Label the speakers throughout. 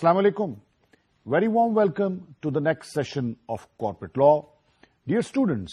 Speaker 1: Assalamu alaikum. Very warm welcome to the next session of Corporate Law. Dear students,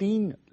Speaker 1: 3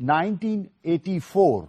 Speaker 1: 1984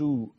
Speaker 1: 2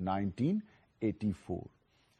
Speaker 1: 1984।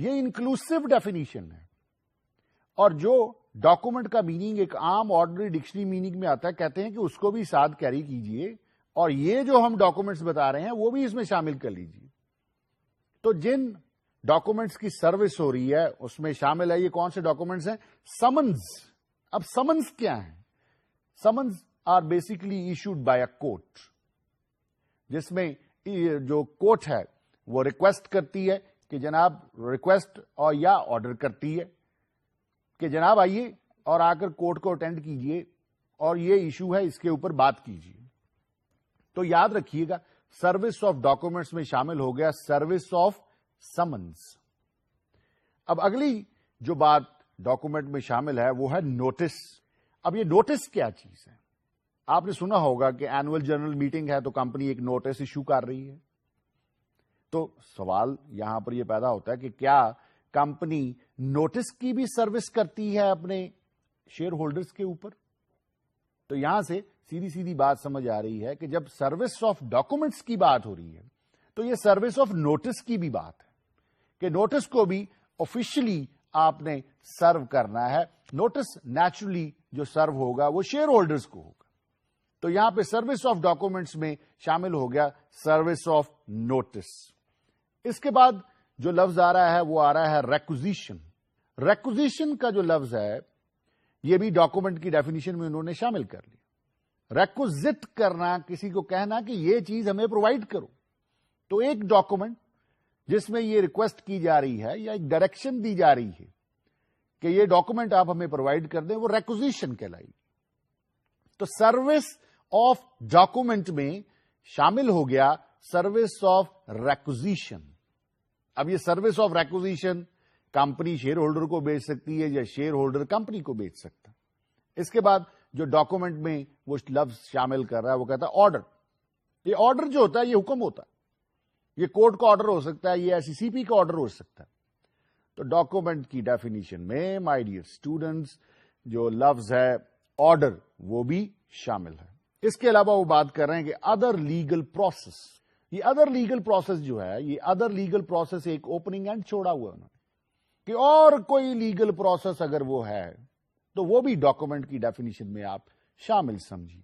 Speaker 1: یہ inclusive definition ہے. اور جو document کا meaning ایک عام آرڈنری ڈکشنری میننگ میں آتا ہے, کہتے ہیں کہ اس کو بھی ساتھ کیری کیجئے, اور یہ جو ہم ڈاکومنٹس بتا رہے ہیں وہ بھی اس میں شامل کر لیجئے. تو جن ڈاکومنٹس کی سروس ہو رہی ہے اس میں شامل ہے, یہ کون سے ڈاکومنٹس ہیں؟ سمنز. اب سمنز کیا ہیں؟ Summons are basically issued by a court, جس میں جو کورٹ ہے وہ ریکویسٹ کرتی ہے کہ جناب, ریکویسٹ اور یا آرڈر کرتی ہے کہ جناب آئیے اور آ کر کورٹ کو اٹینڈ کیجئے اور یہ ایشو ہے, اس کے اوپر بات کیجئے. تو یاد رکھیے گا, سروس آف ڈاکومنٹس میں شامل ہو گیا سروس آف سمنز. اب اگلی جو بات ڈاکومنٹ میں شامل ہے وہ ہے نوٹس. اب یہ نوٹس کیا چیز ہے؟ آپ نے سنا ہوگا کہ اینوئل جنرل میٹنگ ہے تو کمپنی ایک نوٹس ایشو کر رہی ہے. تو سوال یہاں پر یہ پیدا ہوتا ہے کہ کیا کمپنی نوٹس کی بھی سروس کرتی ہے اپنے شیئر ہولڈرز کے اوپر؟ تو یہاں سے سیدھی بات سمجھ آ رہی ہے کہ جب سروس آف ڈاکومنٹس کی بات ہو رہی ہے تو یہ سروس آف نوٹس کی بھی بات ہے کہ نوٹس کو بھی آفیشلی آپ نے سرو کرنا ہے. نوٹس نیچرلی جو سرو ہوگا وہ شیئر ہولڈرز کو ہوگا. تو یہاں پہ سروس آف ڈاکومنٹس میں شامل ہو گیا سروس آف نوٹس. اس کے بعد جو لفظ آ رہا ہے وہ آ رہا ہے ریکوزیشن. ریکوزیشن کا جو لفظ ہے یہ بھی ڈاکومنٹ کی ڈیفینیشن میں انہوں نے شامل کر لیا. ریکوزٹ کرنا, کسی کو کہنا کہ یہ چیز ہمیں پرووائڈ کرو. تو ایک ڈاکومنٹ جس میں یہ ریکویسٹ کی جا رہی ہے یا ایک ڈائریکشن دی جا رہی ہے کہ یہ ڈاکومنٹ آپ ہمیں پرووائڈ کر دیں, وہ ریکوزیشن کہلائی. تو سروس آف ڈاکومنٹ میں شامل ہو گیا سروس آف ریکوزیشن. اب یہ service of requisition company share holder کو بیچ سکتی ہے یا شیئر ہولڈر کمپنی کو بیچ سکتا. اس کے بعد جو ڈاکومنٹ میں وہ لفظ شامل کر رہا ہے وہ کہتا ہے آرڈر. یہ آرڈر جو ہوتا ہے یہ حکم ہوتا ہے, یہ کورٹ کا آرڈر ہو سکتا ہے, یہ SECP کا آرڈر ہو سکتا ہے. تو ڈاکومنٹ کی ڈیفینیشن میں مائی ڈیئر اسٹوڈنٹس جو لفظ ہے آرڈر وہ بھی شامل ہے. اس کے علاوہ وہ بات کر رہے ہیں کہ ادر لیگل پروسیس. یہ ادر لیگل پروسیس جو ہے, یہ ادر لیگل پروسیس ایک اوپننگ اینڈ چھوڑا ہوا انہوں نے کہ اور کوئی لیگل پروسیس اگر وہ ہے تو وہ بھی ڈاکومنٹ کی ڈیفینیشن میں آپ شامل سمجھیے.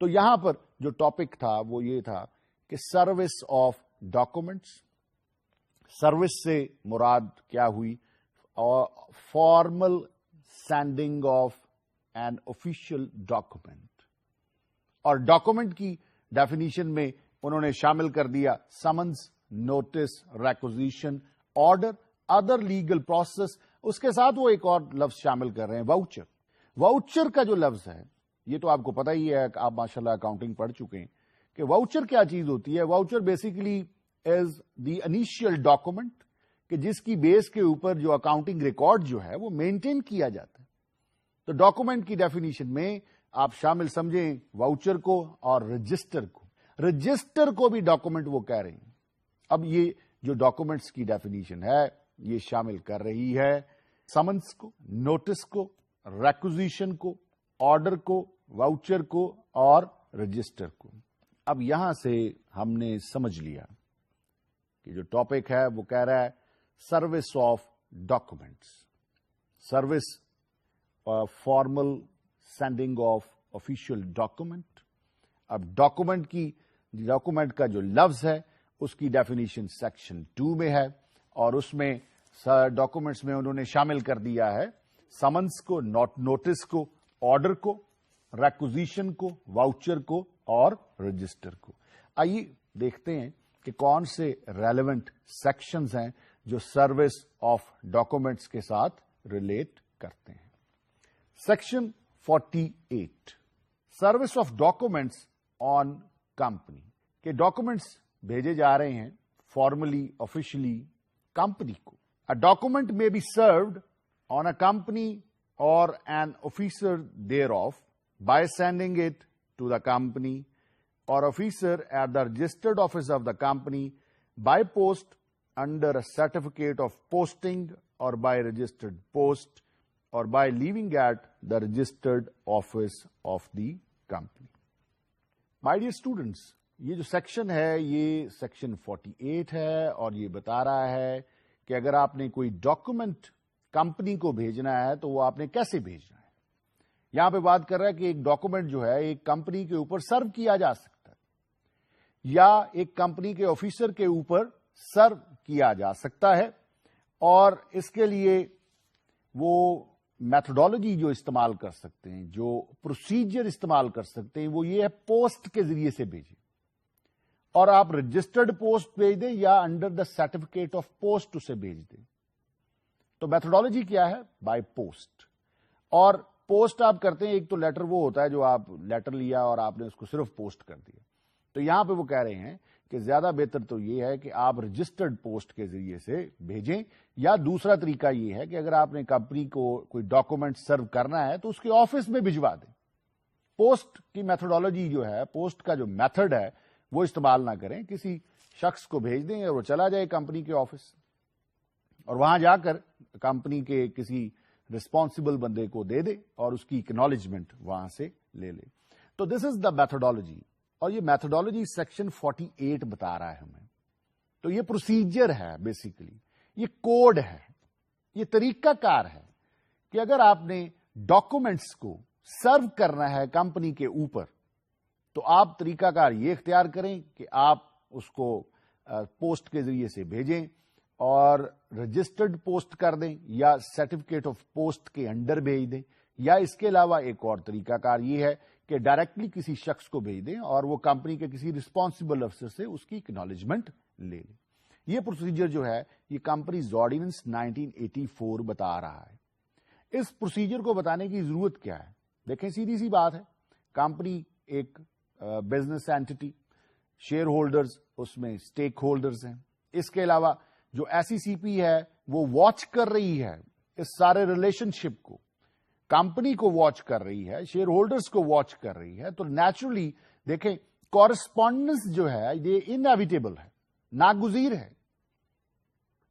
Speaker 1: تو یہاں پر جو ٹاپک تھا وہ یہ تھا کہ سروس آف ڈاکومنٹس. سروس سے مراد کیا ہوئی؟ Formal sending of an official document. اور ڈاکومنٹ کی ڈیفینیشن میں انہوں نے شامل کر دیا summons, notice, requisition, order, other legal process. اس کے ساتھ وہ ایک اور لفظ شامل کر رہے ہیں واؤچر. واؤچر کا جو لفظ ہے یہ تو آپ کو پتا ہی ہے, آپ ماشاءاللہ اکاؤنٹنگ پڑھ چکے ہیں کہ واؤچر کیا چیز ہوتی ہے. Voucher basically is the initial document کہ جس کی بیس کے اوپر جو اکاؤنٹنگ ریکارڈ جو ہے وہ مینٹین کیا جاتا ہے. تو ڈاکومنٹ کی ڈیفینیشن میں آپ شامل سمجھیں واؤچر کو اور رجسٹر کو. رجسٹر کو بھی ڈاکومنٹ وہ کہہ رہے ہیں. اب یہ جو ڈاکومنٹس کی ڈیفینیشن ہے یہ شامل کر رہی ہے سمنس کو, نوٹس کو, ریکوزیشن کو, آرڈر کو, واؤچر کو اور رجسٹر کو. اب یہاں سے ہم نے سمجھ لیا کہ جو ٹاپک ہے وہ کہہ رہا ہے service of documents, service formal sending of official document. اب ڈاکومنٹ کا جو لفظ ہے اس کی ڈیفینیشن سیکشن 2 میں ہے اور اس میں ڈاکومنٹس میں انہوں نے شامل کر دیا ہے سمنس کو, نوٹس کو, آرڈر کو, ریکوزیشن کو, واؤچر کو اور رجسٹر کو. آئیے دیکھتے ہیں کہ کون سے ریلیونٹ سیکشنز ہیں جو سروس آف ڈاکومنٹس کے ساتھ ریلیٹ کرتے ہیں. Section 48 service of documents on company. کہ ڈاکومنٹس بھیجے جا رہے ہیں فارملی, آفیشلی کمپنی کو. A document may be served on a company or an officer thereof by sending it to the company or officer at the registered office of the company by post under a certificate of posting or by registered post or by leaving at the registered office of the company. My dear students, یہ جو section ہے یہ section 48 ہے اور یہ بتا رہا ہے کہ اگر آپ نے کوئی ڈاکومنٹ کمپنی کو بھیجنا ہے تو وہ آپ نے کیسے بھیجنا ہے. یہاں پہ بات کر رہا ہے کہ ایک ڈاکومنٹ جو ہے ایک کمپنی کے اوپر سرو کیا جا سکتا ہے یا ایک کمپنی کے آفیسر کے اوپر سرو کیا جا سکتا ہے, اور اس کے لیے وہ میتھڈالوجی جو استعمال کر سکتے ہیں, جو پروسیجر استعمال کر سکتے ہیں, وہ یہ ہے پوسٹ کے ذریعے سے بھیجیں, اور آپ رجسٹرڈ پوسٹ بھیج دیں یا under the certificate of post اسے بھیج دیں. تو میتھڈالوجی کیا ہے؟ By post. اور پوسٹ آپ کرتے ہیں, ایک تو لیٹر وہ ہوتا ہے جو آپ لیٹر لیا اور آپ نے اس کو صرف پوسٹ کر دیا. تو یہاں پہ وہ کہہ رہے ہیں کہ زیادہ بہتر تو یہ ہے کہ آپ رجسٹرڈ پوسٹ کے ذریعے سے بھیجیں, یا دوسرا طریقہ یہ ہے کہ اگر آپ نے کمپنی کو کوئی ڈاکومنٹ سرو کرنا ہے تو اس کے آفس میں بھجوا دیں. پوسٹ کی میتھڈالوجی جو ہے, پوسٹ کا جو میتھڈ ہے وہ استعمال نہ کریں, کسی شخص کو بھیج دیں اور وہ چلا جائے کمپنی کے آفس, اور وہاں جا کر کمپنی کے کسی ریسپانسبل بندے کو دے دے اور اس کی اکنالجمنٹ وہاں سے لے لے. تو دس از دا میتھڈالوجی, اور یہ میتھڈالوجی سیکشن 48 بتا رہا ہے ہمیں. تو یہ پروسیجر ہے, بیسیکلی یہ کوڈ ہے, یہ طریقہ کار ہے کہ اگر آپ نے ڈاکومنٹس کو سرو کرنا ہے کمپنی کے اوپر تو آپ طریقہ کار یہ اختیار کریں کہ آپ اس کو پوسٹ کے ذریعے سے بھیجیں اور رجسٹرڈ پوسٹ کر دیں یا سرٹیفکیٹ آف پوسٹ کے انڈر بھیج دیں, یا اس کے علاوہ ایک اور طریقہ کار یہ ہے کہ ڈائریکٹلی کسی شخص کو بھیج دیں اور وہ کمپنی کے کسی ریسپانسبل افسر سے اس کی اکنالجمنٹ لے لیں. یہ پروسیجر جو ہے یہ کمپنیز آرڈیننس 1984 بتا رہا ہے. اس پروسیجر کو بتانے کی ضرورت کیا ہے؟ دیکھیں, سیدھی سی بات ہے, کمپنی ایک بزنس اینٹی, شیئر ہولڈرز اس میں اسٹیک ہولڈرز ہیں. اس کے علاوہ جو ایس ای سی پی ہے وہ واچ کر رہی ہے اس سارے ریلیشن شپ کو, کمپنی کو واچ کر رہی ہے, شیئر ہولڈرز کو واچ کر رہی ہے. تو نیچرلی دیکھیں کورسپونڈنس جو ہے یہ انیویٹیبل ہے, ناگزیر ہے.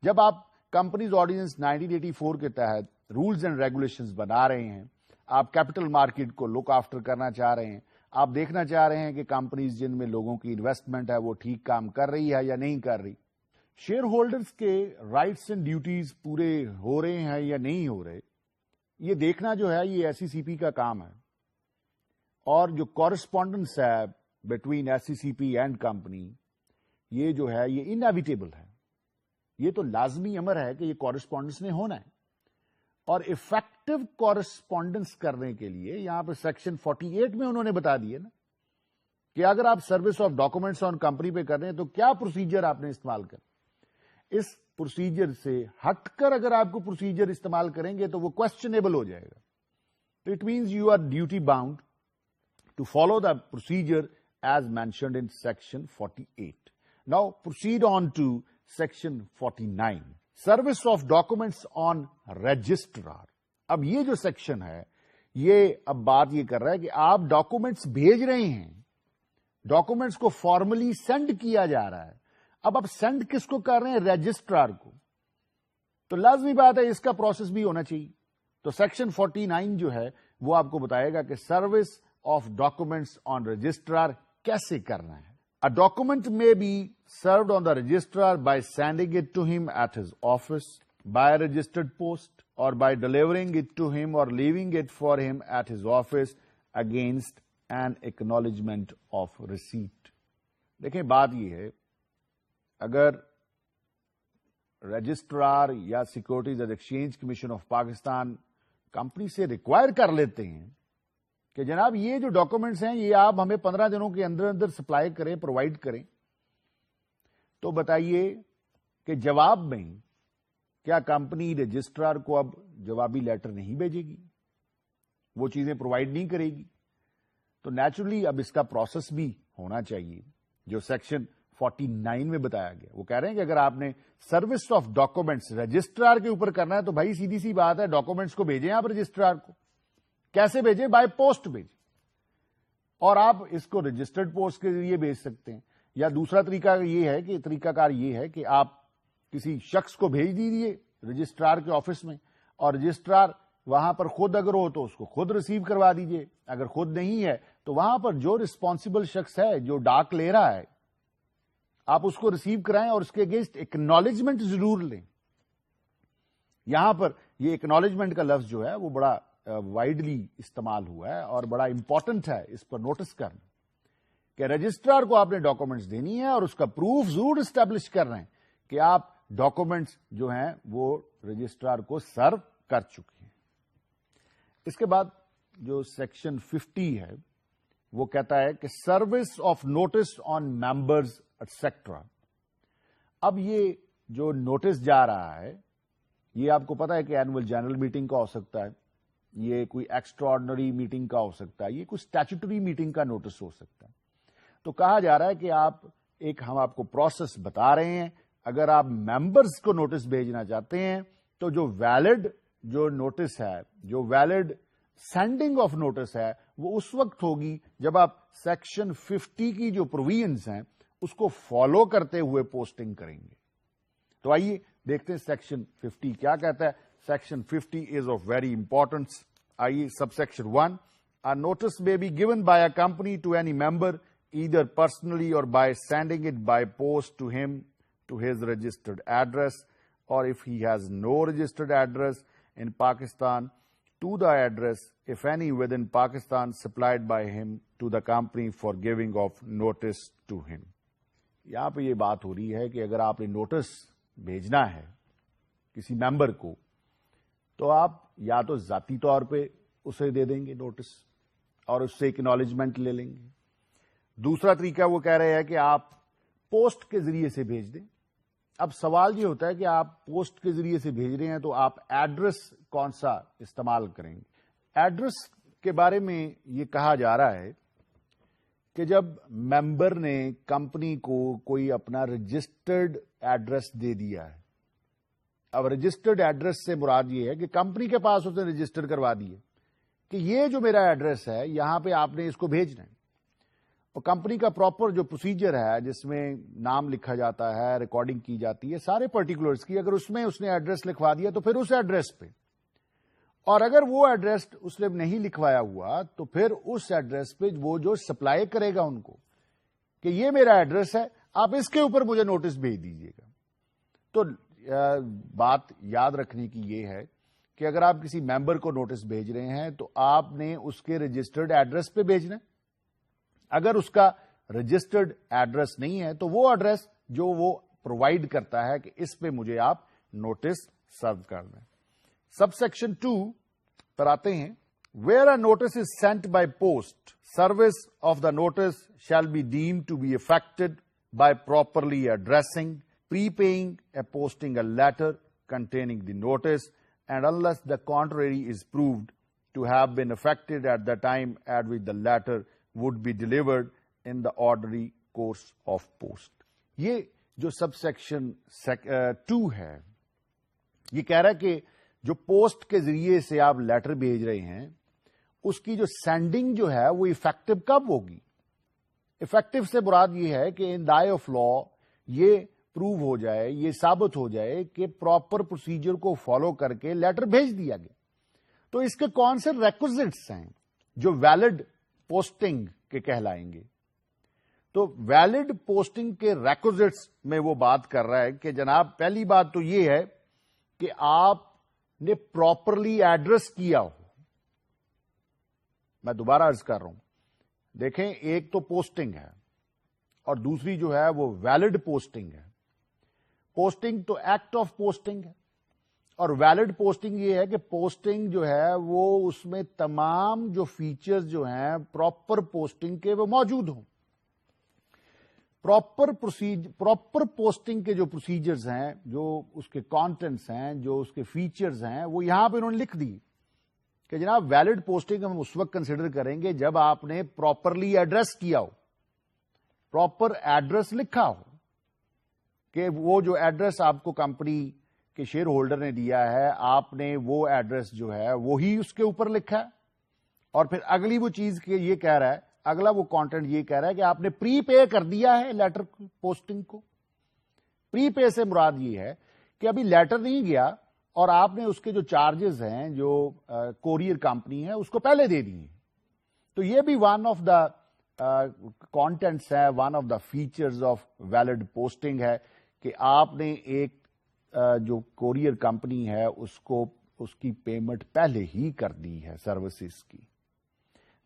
Speaker 1: جب آپ کمپنیز آرڈیننس 1984 کے تحت رولز اینڈ ریگولیشنز بنا رہے ہیں, آپ کیپٹل مارکیٹ کو لک آفٹر کرنا چاہ رہے ہیں, آپ دیکھنا چاہ رہے ہیں کہ کمپنیز جن میں لوگوں کی انویسٹمنٹ ہے وہ ٹھیک کام کر رہی ہے یا نہیں کر رہی, شیئر ہولڈرز کے رائٹس اینڈ ڈیوٹیز پورے ہو رہے ہیں یا نہیں ہو رہے, یہ دیکھنا جو ہے یہ ایس ای سی پی کا کام ہے. اور جو کورسپونڈنس ہے between S E C P and company, یہ جو ہے یہ انیویٹیبل ہے, یہ تو لازمی امر ہے کہ یہ کورسپونڈنس نے ہونا ہے. اور افیکٹو کورسپونڈنس کرنے کے لیے یہاں پہ سیکشن 48 میں انہوں نے بتا دیے نا کہ اگر آپ service of documents on company پہ کر رہے ہیں تو کیا پروسیجر آپ نے استعمال کر. اس پروسیجر سے ہٹ کر اگر آپ کو پروسیجر استعمال کریں گے تو وہ کوشچنیبل ہو جائے گا. تو it means you are duty bound to follow the procedure as mentioned in section 48. Now proceed on to section 49, service of documents on registrar. اب یہ جو سیکشن ہے یہ اب بات یہ کر رہا ہے کہ آپ ڈاکومنٹس بھیج رہے ہیں, ڈاکومنٹس کو فارملی سینڈ کیا جا رہا ہے. اب آپ سینڈ کس کو کر رہے ہیں؟ رجسٹرار کو. تو لازمی بات ہے اس کا پروسیس بھی ہونا چاہیے. تو سیکشن 49 جو ہے وہ آپ کو بتائے گا کہ service of documents on registrar کیسے کرنا ہے. A document may be served on the registrar by sending it to him at his office, by registered post, or by delivering it to him or leaving it for him at his office against an acknowledgement of receipt. دیکھیں بات یہ ہے, اگر registrar یا securities and exchange commission of Pakistan company سے require کر لیتے ہیں کہ جناب یہ جو ڈاکومنٹس ہیں یہ آپ ہمیں 15 دنوں کے اندر اندر سپلائی کریں, پرووائڈ کریں, تو بتائیے کہ جواب میں کیا کمپنی رجسٹرار کو اب جوابی لیٹر نہیں بھیجے گی, وہ چیزیں پرووائڈ نہیں کرے گی؟ تو نیچرلی اب اس کا پروسیس بھی ہونا چاہیے جو سیکشن 49 میں بتایا گیا. وہ کہہ رہے ہیں کہ اگر آپ نے سروس آف ڈاکومنٹس رجسٹرار کے اوپر کرنا ہے تو بھائی سیدھی سی بات ہے, ڈاکومنٹس کو بھیجیں آپ رجسٹرار کو. کیسے بھیجیں؟ بائی پوسٹ بھیجیں, اور آپ اس کو رجسٹرڈ پوسٹ کے ذریعے بھیج سکتے ہیں. یا دوسرا طریقہ یہ ہے کہ طریقہ کار یہ ہے کہ آپ کسی شخص کو بھیج دیجیے رجسٹرار کے آفس میں, اور رجسٹرار وہاں پر خود اگر ہو تو اس کو خود ریسیو کروا دیجیے, اگر خود نہیں ہے تو وہاں پر جو ریسپانسبل شخص ہے جو ڈاک لے رہا ہے آپ اس کو ریسیو کرائیں اور اس کے اگینسٹ ایکنالجمنٹ ضرور لیں. یہاں پر یہ ایکنالجمنٹ کا لفظ جو ہے وہ بڑا وائڈلی استعمال ہوا ہے اور بڑا امپورٹنٹ ہے اس پر نوٹس کرنا کہ رجسٹرار کو آپ نے ڈاکومنٹس دینی ہے اور اس کا پروف ضرور اسٹیبلش کر رہے ہیں کہ آپ ڈاکومنٹس جو ہیں وہ رجسٹرار کو سرو کر چکے ہیں. اس کے بعد جو سیکشن 50 ہے وہ کہتا ہے کہ service of notice on members etcetera. اب یہ جو نوٹس جا رہا ہے یہ آپ کو پتا ہے کہ اینوئل جنرل میٹنگ کا ہو سکتا ہے, یہ کوئی ایکسٹرا آرڈنری میٹنگ کا ہو سکتا ہے, یہ کوئی اسٹیچوٹری میٹنگ کا نوٹس ہو سکتا ہے. تو کہا جا رہا ہے کہ ہم آپ کو پروسیس بتا رہے ہیں. اگر آپ ممبرز کو نوٹس بھیجنا چاہتے ہیں تو جو ویلڈ جو نوٹس ہے, جو ویلڈ سینڈنگ آف نوٹس ہے, وہ اس وقت ہوگی جب آپ سیکشن 50 کی جو پروویژنز ہیں اس کو فالو کرتے ہوئے پوسٹنگ کریں گے. تو آئیے دیکھتے ہیں سیکشن 50 کیا کہتا ہے. Section 50 is of very importance. آئیے sub section 1, a notice may be given by a company to any member either personally or by sending it by post to him to his registered address, or if he has no registered address in Pakistan, to the address, if any, within Pakistan supplied by him to the company for giving of notice to him. یہاں پہ یہ بات ہو رہی ہے کہ اگر آپ نے نوٹس بھیجنا ہے کسی ممبر کو تو آپ یا تو ذاتی طور پہ اسے دے دیں گے نوٹس اور اس سے اکنالجمنٹ لے لیں گے. دوسرا طریقہ وہ کہہ رہے ہیں کہ آپ پوسٹ کے ذریعے سے بھیج دیں. اب سوال یہ ہوتا ہے کہ آپ پوسٹ کے ذریعے سے بھیج رہے ہیں تو آپ ایڈریس کون سا استعمال کریں گے. ایڈریس کے بارے میں یہ کہا جا رہا ہے کہ جب ممبر نے کمپنی کو کوئی اپنا رجسٹرڈ ایڈریس دے دیا ہے, اب رجسٹرڈ ایڈریس سے مراد یہ ہے کہ کمپنی کے پاس اس نے رجسٹر کروا دی ہے کہ یہ جو میرا ایڈریس ہے یہاں پہ آپ نے اس کو بھیجنا ہے, اور کمپنی کا پراپر جو پروسیجر ہے جس میں نام لکھا جاتا ہے, ریکارڈنگ کی جاتی ہے سارے پرٹیکولرز کی, اگر اس میں اس نے ایڈریس لکھوا دیا تو پھر اس ایڈریس پہ, اور اگر وہ ایڈریس اس نے نہیں لکھوایا ہوا تو پھر اس ایڈریس پہ وہ جو سپلائی کرے گا ان کو کہ یہ میرا ایڈریس ہے, آپ اس کے اوپر مجھے نوٹس بھیج دیجیے گا. تو بات یاد رکھنے کی یہ ہے کہ اگر آپ کسی ممبر کو نوٹس بھیج رہے ہیں تو آپ نے اس کے رجسٹرڈ ایڈریس پہ بھیجنا ہے. اگر اس کا رجسٹرڈ ایڈریس نہیں ہے تو وہ ایڈریس جو وہ پرووائڈ کرتا ہے کہ اس پہ مجھے آپ نوٹس سرو کر دیں. سب سیکشن 2 پر آتے ہیں. Where a notice is sent by post, service of the notice shall be deemed to be effected by properly addressing, prepaying a posting a letter containing the notice, and unless the contrary is proved to have been effected at the time at which the letter would be delivered in the ordinary course of post. یہ جو sub section 2 ہے یہ کہہ رہا ہے کہ جو post کے ذریعے سے آپ لیٹر بھیج رہے ہیں اس کی جو سینڈنگ جو ہے وہ افیکٹو کب ہوگی. افیکٹو سے مراد یہ ہے کہ ان دا آئی آف لا یہ پروو ہو جائے, یہ ثابت ہو جائے کہ پراپر پروسیجر کو فالو کر کے لیٹر بھیج دیا گیا. تو اس کے کون سے ریکوزٹس ہیں جو ویلڈ پوسٹنگ کے کہلائیں گے. تو ویلڈ پوسٹنگ کے ریکوزٹس میں وہ بات کر رہا ہے کہ جناب پہلی بات تو یہ ہے کہ آپ نے پراپرلی ایڈریس کیا ہو. میں دوبارہ عرض کر رہا ہوں, دیکھیں ایک تو پوسٹنگ ہے اور دوسری جو ہے وہ ویلڈ پوسٹنگ ہے. پوسٹنگ تو ایکٹ آف پوسٹنگ ہے اور ویلڈ پوسٹنگ یہ ہے کہ پوسٹنگ جو ہے وہ اس میں تمام جو فیچرز جو ہیں پراپر پوسٹنگ کے وہ موجود ہوں. پراپر پوسٹنگ کے جو پروسیجرز ہیں, جو اس کے کانٹینٹس ہیں, جو اس کے فیچرز ہیں, وہ یہاں پہ انہوں نے لکھ دی کہ جناب ویلڈ پوسٹنگ ہم اس وقت کنسیڈر کریں گے جب آپ نے پراپرلی ایڈریس کیا ہو, پراپر ایڈریس لکھا ہو کہ وہ جو ایڈریس آپ کو کمپنی کے شیئر ہولڈر نے دیا ہے آپ نے وہ ایڈریس جو ہے وہی اس کے اوپر لکھا ہے. اور پھر اگلی وہ چیز یہ کہہ رہا ہے, اگلا وہ کانٹینٹ یہ کہہ رہا ہے کہ آپ نے پری پے کر دیا ہے لیٹر پوسٹنگ کو. پری پے سے مراد یہ ہے کہ ابھی لیٹر نہیں گیا اور آپ نے اس کے جو چارجز ہیں جو کوریئر کمپنی ہے اس کو پہلے دے دیے. تو یہ بھی ون آف دا کانٹینٹس ہے, one of the features of valid posting ہے کہ آپ نے ایک جو کوریئر کمپنی ہے اس کو اس کی پیمنٹ پہلے ہی کر دی ہے سروسز کی.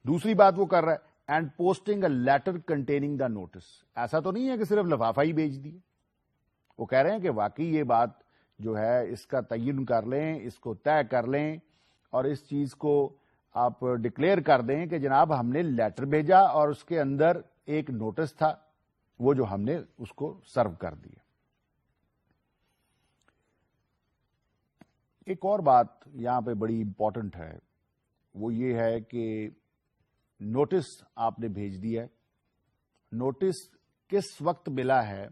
Speaker 1: دوسری بات وہ کر رہا ہے and posting a letter containing the notice. ایسا تو نہیں ہے کہ صرف لفافہ ہی بھیج دیے. وہ کہہ رہے ہیں کہ واقعی یہ بات جو ہے اس کا تعین کر لیں, اس کو طے کر لیں اور اس چیز کو آپ ڈکلیئر کر دیں کہ جناب ہم نے لیٹر بھیجا اور اس کے اندر ایک نوٹس تھا وہ جو ہم نے اس کو سرو کر دیا. ایک اور بات یہاں پہ بڑی امپورٹنٹ ہے, وہ یہ ہے کہ نوٹس آپ نے بھیج دیا ہے. نوٹس کس وقت ملا ہے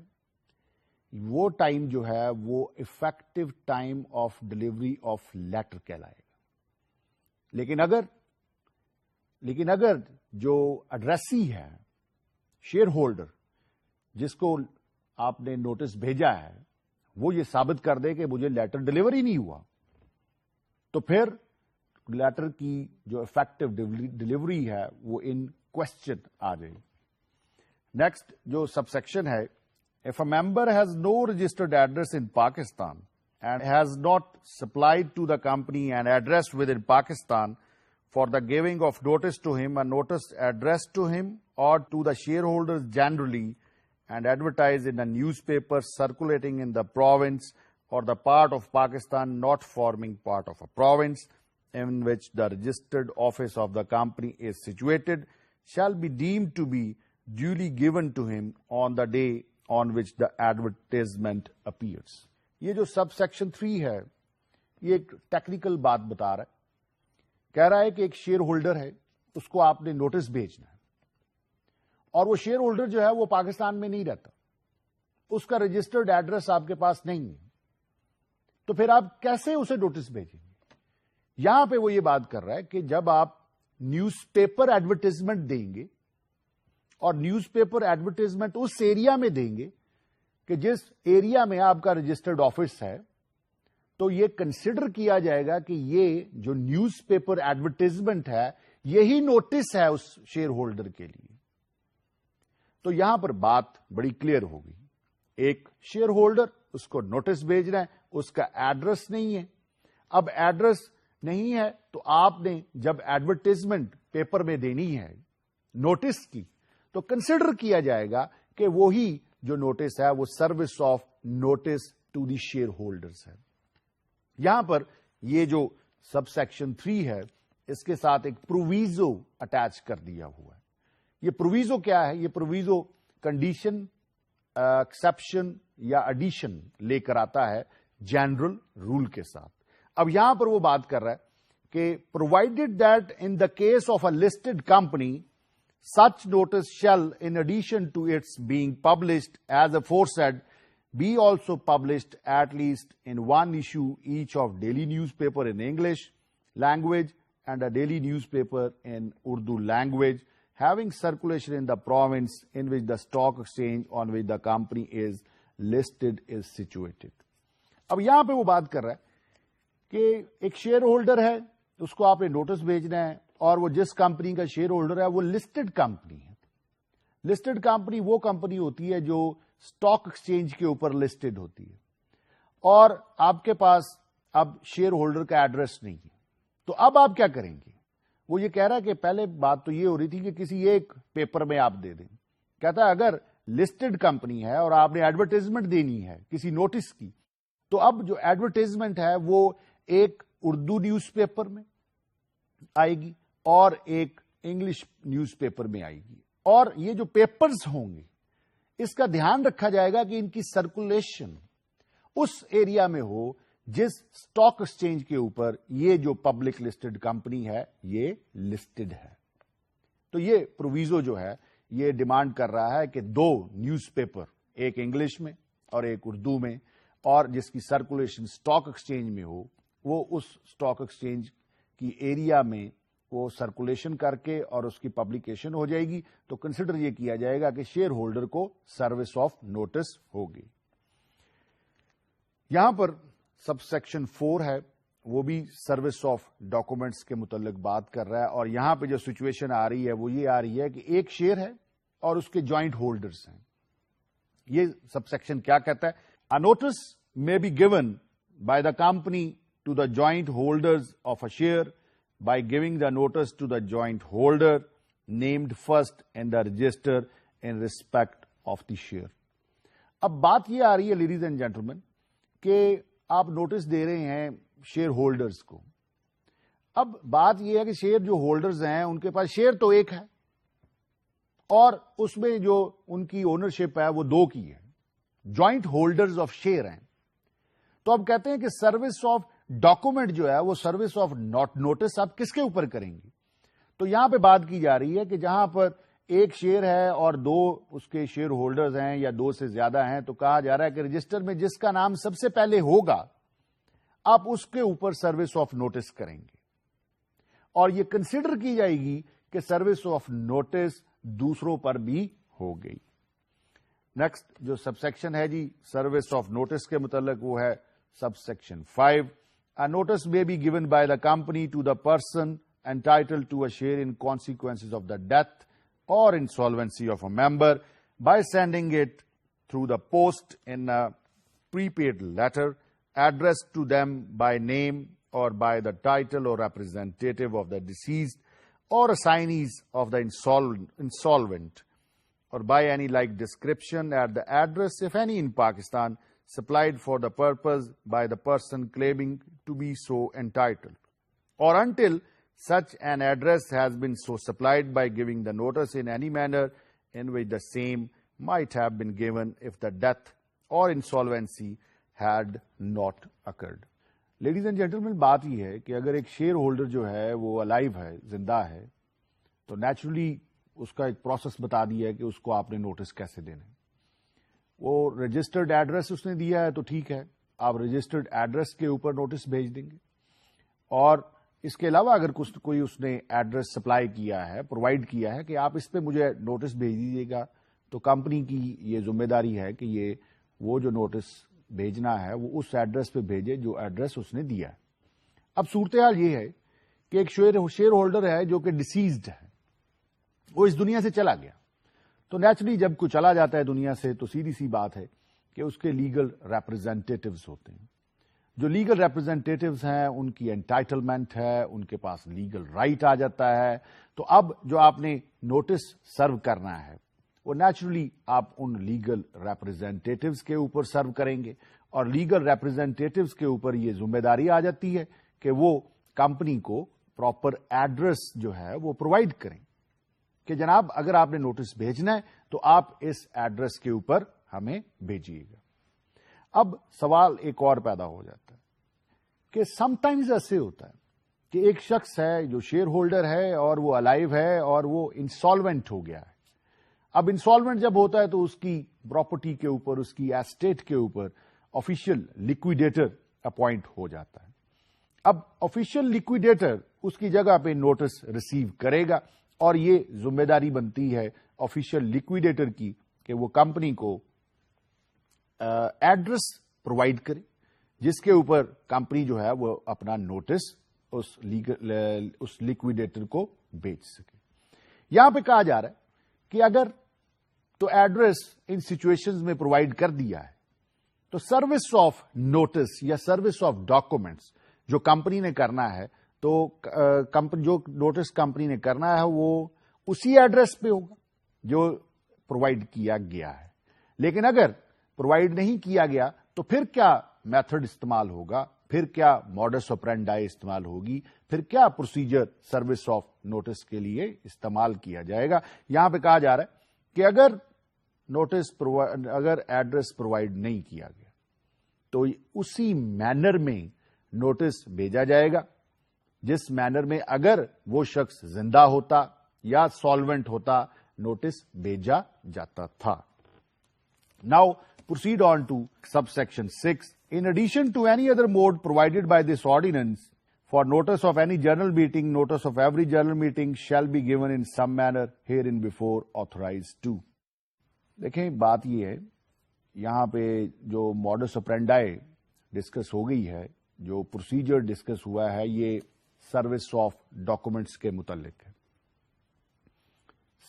Speaker 1: وہ ٹائم جو ہے وہ effective time of delivery of letter کہلائے گا. لیکن اگر جو ایڈریسی ہے, شیئر ہولڈر جس کو آپ نے نوٹس بھیجا ہے, وہ یہ ثابت کر دے کہ مجھے لیٹر ڈلیور ہی نہیں ہوا, تو پھر لیٹر کی جو افیکٹو ڈلیوری ہے وہ ان کوشچن آ جائے. نیکسٹ جو سب سیکشن ہے, if a member has no registered address in Pakistan and has not supplied to the company an address within Pakistan for the giving of notice to him, a notice addressed to him or to the shareholders generally and advertised in a newspaper circulating in the province or the part of Pakistan not forming part of a province in which the registered office of the company is situated, shall be deemed to be duly given to him on the day on which the advertisement appears. یہ جو sub section 3 ہے یہ ایک technical بات بتا رہا ہے. کہہ رہا ہے کہ ایک شیئر ہولڈر ہے, اس کو آپ نے نوٹس بھیجنا ہے اور وہ شیئر ہولڈر جو ہے وہ پاکستان میں نہیں رہتا, اس کا رجسٹرڈ ایڈریس آپ کے پاس نہیں ہے, تو پھر آپ کیسے اسے نوٹس بھیجیں گے؟ یہاں پہ وہ یہ بات کر رہا ہے کہ جب آپ نیوز پیپر ایڈورٹیزمنٹ دیں گے اور نیوز پیپر ایڈورٹیزمنٹ اس ایریا میں دیں گے کہ جس ایریا میں آپ کا رجسٹرڈ آفس ہے, تو یہ کنسیڈر کیا جائے گا کہ یہ جو نیوز پیپر ایڈورٹیزمنٹ ہے یہی نوٹس ہے اس شیئر ہولڈر کے لیے. تو یہاں پر بات بڑی کلیئر ہوگی. ایک شیئر ہولڈر, اس کو نوٹس بھیجنا ہے, اس کا ایڈریس نہیں ہے. اب ایڈریس نہیں ہے تو آپ نے جب ایڈورٹیزمنٹ پیپر میں دینی ہے نوٹس کی, تو کنسیڈر کیا جائے گا کہ وہی جو نوٹس ہے وہ service of notice to the shareholders ہے. یہاں پر یہ جو سب سیکشن 3 ہے اس کے ساتھ ایک پروویزو اٹیچ کر دیا ہوا ہے. یہ پروویزو کیا ہے؟ یہ پروویزو کنڈیشن, ایکسپشن یا ایڈیشن لے کر آتا ہے جنرل رول کے ساتھ. اب یہاں پر وہ بات کر رہا ہے کہ provided that in the case of a listed company such notice shall, in addition to its being published as aforesaid, be also published at least in one issue each of daily newspaper in English language and a daily newspaper in Urdu language, having circulation in the province in which the stock exchange on which the company is listed is situated. اب یہاں پہ وہ بات کر رہا ہے کہ ایک شیئر ہولڈر ہے, اس کو آپ نے نوٹس بھیجنا ہے اور وہ جس کمپنی کا شیئر ہولڈر ہے وہ لسٹڈ کمپنی ہے. لسٹڈ کمپنی وہ کمپنی ہوتی ہے جو اسٹاک ایکسچینج کے اوپر لسٹڈ ہوتی ہے, اور آپ کے پاس اب شیئر ہولڈر کا ایڈریس نہیں ہے. تو اب آپ کیا کریں گے؟ وہ یہ کہہ رہا ہے کہ پہلے بات تو یہ ہو رہی تھی کہ کسی ایک پیپر میں آپ دے دیں. کہتا ہے اگر لسٹڈ کمپنی ہے اور آپ نے ایڈورٹیزمنٹ دینی ہے کسی نوٹس کی, تو اب جو ایڈورٹیزمنٹ ہے وہ ایک اردو نیوز پیپر میں آئے گی اور ایک انگلش نیوز پیپر میں آئے گی. اور یہ جو پیپرز ہوں گے اس کا دھیان رکھا جائے گا کہ ان کی سرکولیشن اس ایریا میں ہو جس اسٹاک ایکسچینج کے اوپر یہ جو پبلک لسٹڈ کمپنی ہے یہ لسٹڈ ہے. تو یہ پروویزو جو ہے یہ ڈیمانڈ کر رہا ہے کہ 2 نیوز پیپر, ایک انگلش میں اور ایک اردو میں, اور جس کی سرکولیشن اسٹاک ایکسچینج میں ہو, وہ اس اسٹاک ایکسچینج کی ایریا میں وہ سرکولیشن کر کے اور اس کی پبلیکیشن ہو جائے گی. تو کنسیڈر یہ کیا جائے گا کہ شیئر ہولڈر کو سروس آف نوٹس ہوگی. یہاں پر سب سیکشن 4 ہے, وہ بھی سروس آف ڈاکومنٹس کے متعلق بات کر رہا ہے. اور یہاں پہ جو سچویشن آ رہی ہے وہ یہ آ رہی ہے کہ ایک شیئر ہے اور اس کے جوائنٹ ہولڈرز ہیں. یہ سب سیکشن کیا کہتا ہے؟ A notice may be given by the company to the joint holders of a share by giving the notice to the joint holder named first in the register in respect of the share. اب بات یہ آ رہی ہے ladies and gentleman کہ آپ notice دے رہے ہیں share holders کو. اب بات یہ ہے کہ شیئر جو ہولڈرز ہیں ان کے پاس شیئر تو ایک ہے اور اس میں جو ان کی اونرشپ ہے وہ 2 کی ہے. جوائنٹ ہولڈرز آف شیئر ہیں. تو اب کہتے ہیں کہ سروس آف ڈاکومنٹ جو ہے وہ سروس آف نوٹس آپ کس کے اوپر کریں گے. تو یہاں پہ بات کی جا رہی ہے کہ جہاں پر ایک شیئر ہے اور 2 اس کے شیئر ہولڈرز ہیں یا 2 سے زیادہ ہیں تو کہا جا رہا ہے کہ رجسٹر میں جس کا نام سب سے پہلے ہوگا آپ اس کے اوپر سروس آف نوٹس کریں گے اور یہ کنسیڈر کی جائے گی کہ سروس آف نوٹس دوسروں پر بھی ہو گئی. نیکسٹ جو سب سیکشن ہے جی سروس آف نوٹس کے متعلق وہ ہے sub section 5. A notice may be given by the company to the person entitled to a share in consequences of the death or insolvency of a member by sending it through the post in a prepaid letter addressed to them by name or by the title or representative of the deceased or assignees of the insolvent or by any like description at the address, if any, in Pakistan, supplied for the purpose by the person claiming to be so entitled, or until such an address has been so supplied by giving the notice in any manner in which the same might have been given if the death or insolvency had not occurred. Ladies and gentleman بات یہ ہے کہ اگر ایک share holder جو ہے وہ alive ہے زندہ ہے تو نیچرلی اس کا ایک پروسیس بتا دیا ہے کہ اس کو آپ نے نوٹس کیسے دینا ہے. وہ رجسٹرڈ ایڈریس اس نے دیا ہے تو ٹھیک ہے آپ رجسٹرڈ ایڈریس کے اوپر نوٹس بھیج دیں گے اور اس کے علاوہ اگر کوئی اس نے ایڈریس سپلائی کیا ہے پرووائڈ کیا ہے کہ آپ اس پہ مجھے نوٹس بھیج دیجیے گا تو کمپنی کی یہ ذمہ داری ہے کہ یہ وہ جو نوٹس بھیجنا ہے وہ اس ایڈریس پہ بھیجے جو ایڈریس اس نے دیا ہے. اب صورتحال یہ ہے کہ ایک شیئر ہولڈر ہے جو کہ ڈیسیزڈ ہے وہ اس دنیا سے چلا گیا تو نیچرلی جب کوئی چلا جاتا ہے دنیا سے تو سیدھی سی بات ہے کہ اس کے لیگل ریپرزینٹیٹیوز ہوتے ہیں. جو لیگل ریپرزینٹیٹیوز ہیں ان کی انٹائٹلمنٹ ہے ان کے پاس لیگل رائٹ آ جاتا ہے. تو اب جو آپ نے نوٹس سرو کرنا ہے وہ نیچرلی آپ ان لیگل ریپرزینٹیٹیوز کے اوپر سرو کریں گے اور لیگل ریپرزینٹیٹیوز کے اوپر یہ ذمہ داری آ جاتی ہے کہ وہ کمپنی کو پراپر ایڈریس جو ہے وہ پرووائڈ کریں کہ جناب اگر آپ نے نوٹس بھیجنا ہے تو آپ اس ایڈریس کے اوپر ہمیں بھیجیے گا. اب سوال ایک اور پیدا ہو جاتا ہے کہ سم ٹائمز ایسے ہوتا ہے کہ ایک شخص ہے جو شیئر ہولڈر ہے اور وہ الائیو ہے اور وہ انسالوینٹ ہو گیا ہے. اب انسالوینٹ جب ہوتا ہے تو اس کی پراپرٹی کے اوپر اس کی ایسٹیٹ کے اوپر آفیشیل لیکویڈیٹر اپوائنٹ ہو جاتا ہے. اب آفیشیل لیکویڈیٹر اس کی جگہ پہ نوٹس ریسیو کرے گا اور یہ ذمہ داری بنتی ہے آفیشیل لیکویڈیٹر کی کہ وہ کمپنی کو ایڈریس پرووائڈ کرے جس کے اوپر کمپنی جو ہے وہ اپنا نوٹس اس لیکویڈیٹر کو بھیج سکے. یہاں پہ کہا جا رہا ہے کہ اگر تو ایڈریس ان سچویشنز میں پرووائڈ کر دیا ہے تو سروس آف نوٹس یا سروس آف ڈاکومنٹس جو کمپنی نے کرنا ہے تو جو نوٹس کمپنی نے کرنا ہے وہ اسی ایڈریس پہ ہوگا جو پرووائڈ کیا گیا ہے. لیکن اگر پرووائڈ نہیں کیا گیا تو پھر کیا میتھڈ استعمال ہوگا, پھر کیا ماڈس آپرینڈائی استعمال ہوگی, پھر کیا پروسیجر سروس آف نوٹس کے لیے استعمال کیا جائے گا. یہاں پہ کہا جا رہا ہے کہ اگر ایڈریس پرووائڈ نہیں کیا گیا تو اسی مینر میں نوٹس بھیجا جائے گا جس مینر میں اگر وہ شخص زندہ ہوتا یا سالوینٹ ہوتا نوٹس بھیجا جاتا تھا. Now proceed on to subsection 6. In addition to any other mode provided by this ordinance, for notice of any general meeting, notice of every general meeting shall be given in some manner hereinbefore authorized to. دیکھیں بات یہ ہے یہاں پہ جو ماڈس آپرینڈائی discuss ہو گئی ہے, جو پروسیجر ڈسکس ہوا ہے, یہ سروس آف ڈاکومنٹس کے متعلق ہے.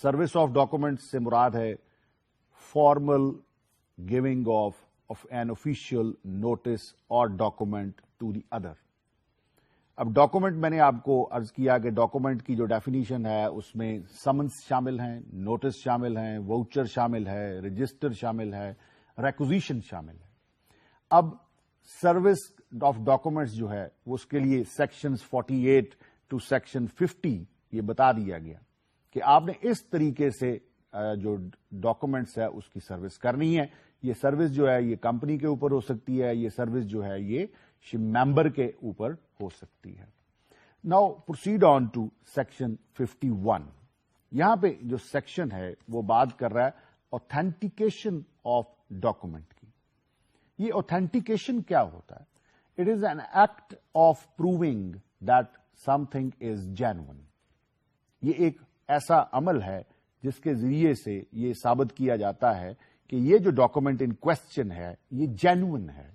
Speaker 1: سروس آف ڈاکومنٹس سے مراد ہے formal giving of of an official notice or document to the other. اب ڈاکومنٹ میں نے آپ کو عرض کیا کہ ڈاکومنٹ کی جو ڈیفینیشن ہے اس میں سمنس شامل ہیں، نوٹس شامل ہیں، واؤچر شامل ہے، رجسٹر شامل ہے، ریکوزیشن شامل ہے. اب سروس آف ڈاکومنٹس جو ہے وہ اس کے لیے سیکشنز 48 ٹو سیکشن 50 یہ بتا دیا گیا کہ آپ نے اس طریقے سے جو ڈاکومنٹس ہے اس کی سروس کرنی ہے. یہ سروس جو ہے یہ کمپنی کے اوپر ہو سکتی ہے، یہ سروس جو ہے یہ ممبر کے اوپر ہو سکتی ہے. Now proceed on to section 51. یہاں پہ جو سیکشن ہے وہ بات کر رہا ہے اوتھینٹیکیشن آف ڈاکومنٹ کی. یہ اوتھینٹیکیشن کیا ہوتا ہے؟ It is an act of proving that some thing is genuine. یہ ایک ایسا عمل ہے جس کے ذریعے سے یہ ثابت کیا جاتا ہے کہ یہ جو ڈاکومنٹ ان کوسچن ہے یہ جینوئن ہے.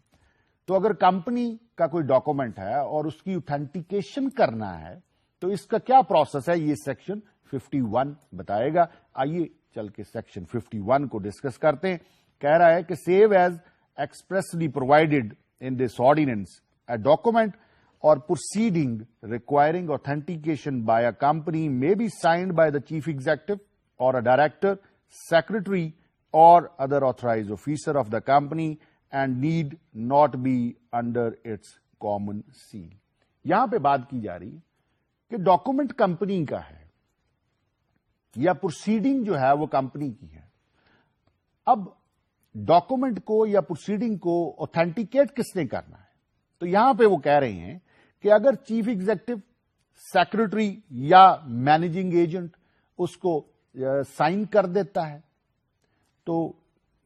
Speaker 1: تو اگر کمپنی کا کوئی ڈاکومنٹ ہے اور اس کی اوتھینٹیکیشن کرنا ہے تو اس کا کیا پروسیس ہے یہ سیکشن 51 بتائے گا. آئیے چل کے سیکشن 51 کو ڈسکس کرتے ہیں. کہہ رہا ہے کہ save as expressly provided in this ordinance a document or proceeding requiring authentication by a company may be signed by the chief executive or a director, secretary or other authorized officer of the company and need not be under its common seal. یہاں پہ بات کی جا رہی کہ document company کا ہے یا پروسیڈنگ جو ہے وہ کمپنی کی ہے. اب ڈاکومنٹ کو یا پروسیڈنگ کو اوتھینٹیکیٹ کس نے کرنا ہے؟ تو یہاں پہ وہ کہہ رہے ہیں کہ اگر چیف ایگزیکٹو، سیکرٹری یا مینیجنگ ایجنٹ اس کو سائن کر دیتا ہے تو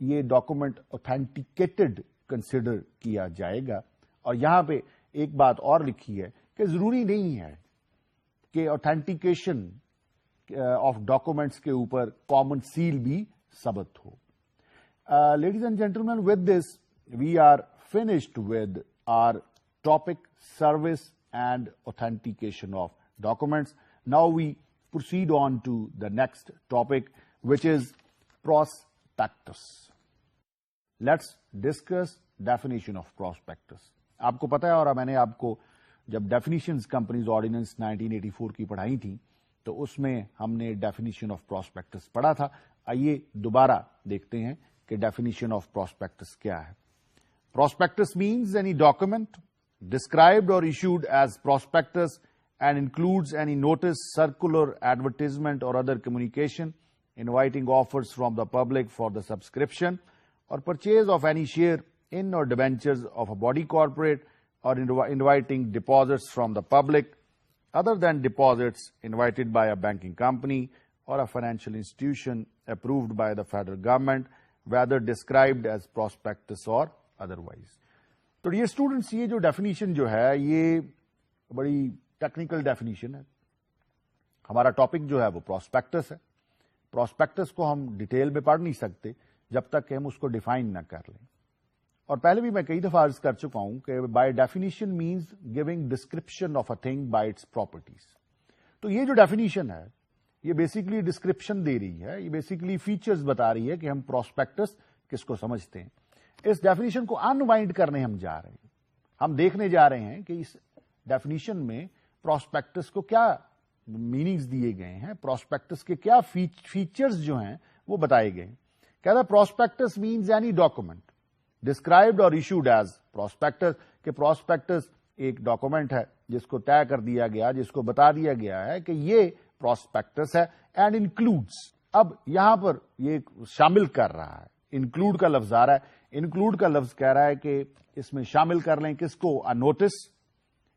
Speaker 1: یہ ڈاکومنٹ اوتھینٹیکیٹڈ کنسیڈر کیا جائے گا. اور یہاں پہ ایک بات اور لکھی ہے کہ ضروری نہیں ہے کہ اوتھینٹیکیشن آف ڈاکومنٹس کے اوپر کامن سیل بھی ثبت ہو. Ladies and gentlemen, with this we are finished with our topic service and authentication of documents. Now we proceed on to the next topic, which is prospectus. Let's discuss definition of prospectus. آپ کو پتا ہے اور میں نے آپ کو جب ڈیفینیشنز کمپنیز آرڈیننس 1984 کی پڑھائی تھی تو اس میں ہم نے ڈیفینیشن آف پراسپیکٹس پڑھا تھا. آئیے دوبارہ دیکھتے ہیں کہ ڈیفینیشن آف پراسپیکٹس کیا ہے. Prospectus means any document described or issued as prospectus and includes any notice, circular, advertisement or other communication inviting offers from the public for the subscription or purchase of any share in or debentures of a body corporate or inviting deposits from the public other than deposits invited by a banking company or a financial institution approved by the federal government, whether described as prospectus or otherwise. تو یہ students یہ جو definition جو ہے یہ بڑی technical definition ہے. ہمارا ٹاپک جو ہے وہ پراسپیکٹس ہے. پراسپیکٹس کو ہم ڈیٹیل میں پڑھ نہیں سکتے جب تک کہ ہم اس کو ڈیفائن نہ کر لیں. اور پہلے بھی میں کئی دفعہ عرض کر چکا ہوں کہ by definition means giving description of a thing by its properties. تو یہ جو ڈیفینیشن ہے یہ بیسیکلی ڈسکرپشن دے رہی ہے، یہ بیسیکلی فیچرز بتا رہی ہے کہ ہم پراسپیکٹس کس کو سمجھتے ہیں. اس ڈیفینیشن کو انوائنڈ کرنے ہم جا رہے ہیں. ہم دیکھنے جا رہے ہیں کہ اس ڈیفینیشن میں پراسپیکٹس کو کیا میننگز دیے گئے ہیں، پراسپیکٹس کے کیا فیچرز جو ہیں وہ بتائے گئے ہیں. کہتا ہے prospectus means any document described or issued as prospectus, کہ پراسپیکٹس ایک ڈاکومنٹ ہے جس کو طے کر دیا گیا، جس کو بتا دیا گیا ہے کہ یہ پراسپیکٹس ہے. اینڈ انکلوڈس، اب یہاں پر یہ شامل کر رہا ہے، انکلوڈ کا لفظ آ رہا ہے. انکلوڈ کا لفظ کہہ رہا ہے کہ اس میں شامل کر لیں کس کو؟ نوٹس.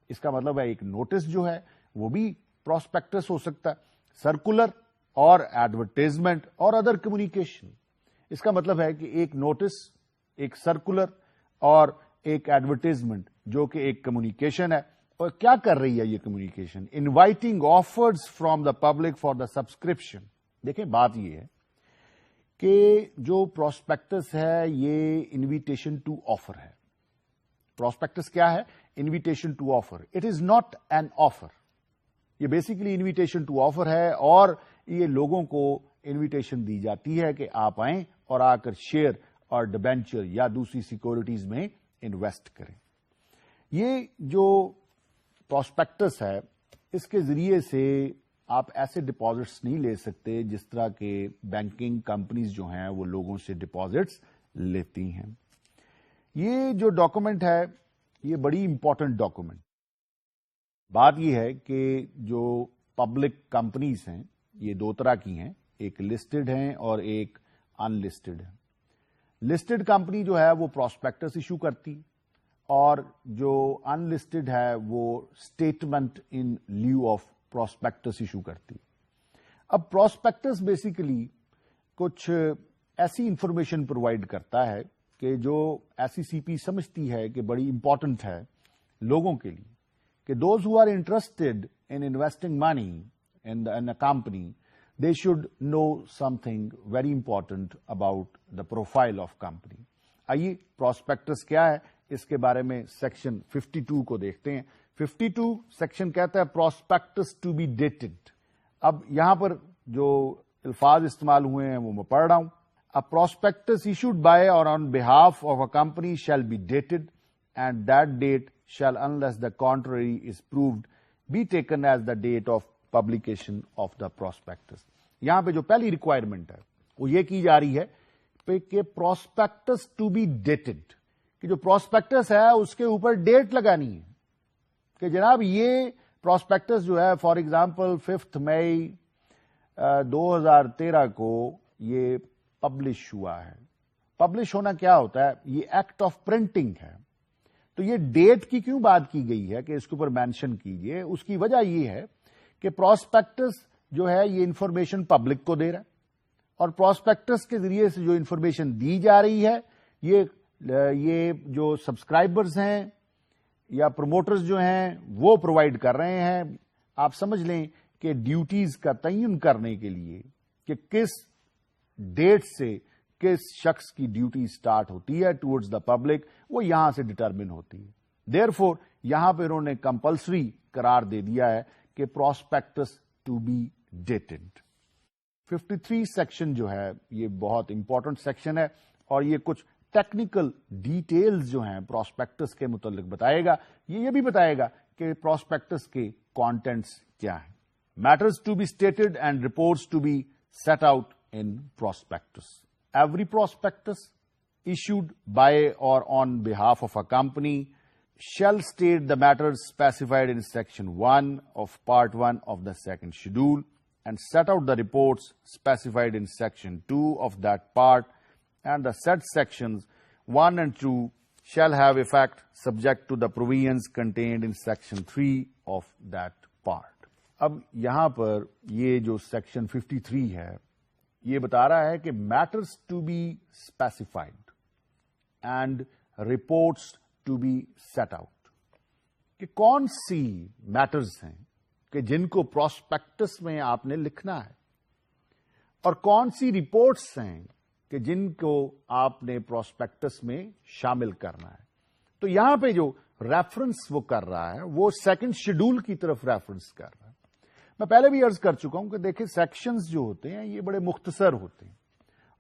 Speaker 1: اس کا مطلب ہے ایک نوٹس جو ہے وہ بھی پراسپیکٹس ہو سکتا ہے. سرکولر اور ایڈورٹائزمنٹ اور ادر کمیونیکیشن. اس کا مطلب ہے کہ ایک نوٹس، ایک سرکولر اور ایک ایڈورٹائزمنٹ جو کہ ایک کمیونیکیشن ہے. اور کیا کر رہی ہے یہ communication? Inviting offers from the public for the subscription. دیکھیں بات یہ ہے کہ جو پراسپیکٹس ہے یہ انویٹیشن ٹو آفر ہے. پراسپیکٹس کیا ہے؟ Invitation to offer. It is not an offer. یہ بیسیکلی انویٹیشن ٹو آفر ہے اور یہ لوگوں کو انویٹیشن دی جاتی ہے کہ آپ آئیں اور آ کر شیئر اور ڈیبینچر یا دوسری سیکورٹیز میں انویسٹ کریں. یہ جو پراسپیکٹس ہے اس کے ذریعے سے آپ ایسے ڈپازٹس نہیں لے سکتے جس طرح کے بینکنگ کمپنیز جو ہیں وہ لوگوں سے ڈپازٹس لیتی ہیں. یہ جو ڈاکومنٹ ہے یہ بڑی امپورٹنٹ ڈاکومنٹ. بات یہ ہے کہ جو پبلک کمپنیز ہیں یہ دو طرح کی ہیں, ایک لسٹڈ ہیں اور ایک ان لسٹڈ ہے. لسٹڈ کمپنی جو ہے وہ پراسپیکٹس ایشو کرتی اور جو ان لسٹڈ ہے وہ statement in lieu of prospectus issue کرتی. اب پراسپیکٹس بیسیکلی کچھ ایسی انفارمیشن پرووائڈ کرتا ہے کہ جو ایس ای سی پی سمجھتی ہے کہ بڑی امپورٹنٹ ہے لوگوں کے لیے, کہ those who are interested in investing money in a company they should know something very important about the profile of company. آئیے پراسپیکٹس کیا ہے اس کے بارے میں سیکشن 52 کو دیکھتے ہیں. 52 سیکشن کہتا ہے پراسپیکٹس ٹو بی ڈیٹڈ. اب یہاں پر جو الفاظ استعمال ہوئے ہیں وہ میں پڑھ رہا ہوں. A prospectus issued by or on behalf of a company shall be dated and that date shall, unless the contrary is proved, be taken as the date of publication of the prospectus. یہاں پہ جو پہلی requirement ہے وہ یہ کی جا رہی ہے کہ پراسپیکٹس ٹو بی ڈیٹڈ, کہ جو پراسپیکٹس ہے اس کے اوپر ڈیٹ لگانی ہے کہ جناب یہ پراسپیکٹس جو ہے فار ایگزامپل 5 مئی 2013 کو یہ پبلش ہوا ہے. پبلش ہونا کیا ہوتا ہے, یہ ایکٹ آف پرنٹنگ ہے. تو یہ ڈیٹ کی کیوں بات کی گئی ہے کہ اس کے اوپر مینشن کیجئے؟ اس کی وجہ یہ ہے کہ پراسپیکٹس جو ہے یہ انفارمیشن پبلک کو دے رہا ہے اور پراسپیکٹس کے ذریعے سے جو انفارمیشن دی جا رہی ہے یہ جو سبسکرائبرز ہیں یا پروموٹرز جو ہیں وہ پرووائڈ کر رہے ہیں. آپ سمجھ لیں کہ ڈیوٹیز کا تعین کرنے کے لیے کہ کس ڈیٹ سے کس شخص کی ڈیوٹی سٹارٹ ہوتی ہے ٹورڈز دا پبلک, وہ یہاں سے ڈٹرمن ہوتی ہے. دیر فور یہاں پہ انہوں نے کمپلسری قرار دے دیا ہے کہ prospectus to be dated. 53 section جو ہے یہ بہت امپورٹنٹ سیکشن ہے اور یہ کچھ ٹیکنیکل ڈیٹیلز جو ہیں پراسپیکٹس کے متعلق بتائے گا. یہ بھی بتائے گا کہ پراسپیکٹس کے کانٹینٹس کیا ہیں. Matters to be stated and reports to be set out in prospectus. Every prospectus issued by or on behalf of a company shall state the matters specified in Section 1 of Part 1 of the second schedule and set out the reports specified in Section 2 of that part, and the said Sections 1 and 2 shall have effect subject to the provisions contained in Section 3 of that part. اب یہاں پر یہ جو Section 53 ہے یہ بتا رہا ہے کہ matters to be specified and reports to be set out, کہ کون سی میٹرز ہیں کہ جن کو پراسپیکٹس میں آپ نے لکھنا ہے اور کون سی رپورٹس ہیں کہ جن کو آپ نے پراسپیکٹس میں شامل کرنا ہے. تو یہاں پہ جو ریفرنس وہ کر رہا ہے وہ سیکنڈ شیڈول کی طرف ریفرنس کر رہا ہے. میں پہلے بھی عرض کر چکا ہوں کہ دیکھیں سیکشنز جو ہوتے ہیں یہ بڑے مختصر ہوتے ہیں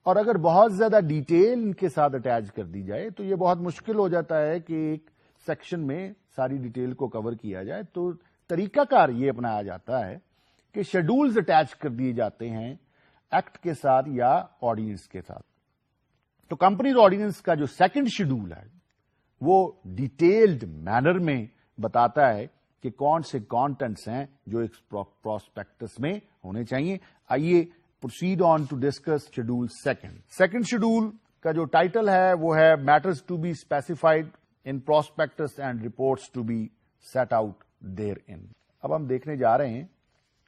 Speaker 1: اور اگر بہت زیادہ ڈیٹیل ان کے ساتھ اٹیچ کر دی جائے تو یہ بہت مشکل ہو جاتا ہے کہ ایک سیکشن میں ساری ڈیٹیل کو کور کیا جائے. تو طریقہ کار یہ اپنایا جاتا ہے کہ شیڈولز اٹیچ کر دیے جاتے ہیں ایکٹ کے ساتھ یا آرڈیننس کے ساتھ. تو کمپنیز آرڈیننس کا جو سیکنڈ شیڈول ہے وہ ڈیٹیلڈ مینر میں بتاتا ہے کہ کون سے کانٹینٹس ہیں جو ایک پراسپیکٹس میں ہونے چاہیے. آئیے proceed on to discuss schedule second. Second schedule کا جو ٹائٹل ہے وہ ہے matters to be specified in prospectus and reports to be set out therein. اب ہم دیکھنے جا رہے ہیں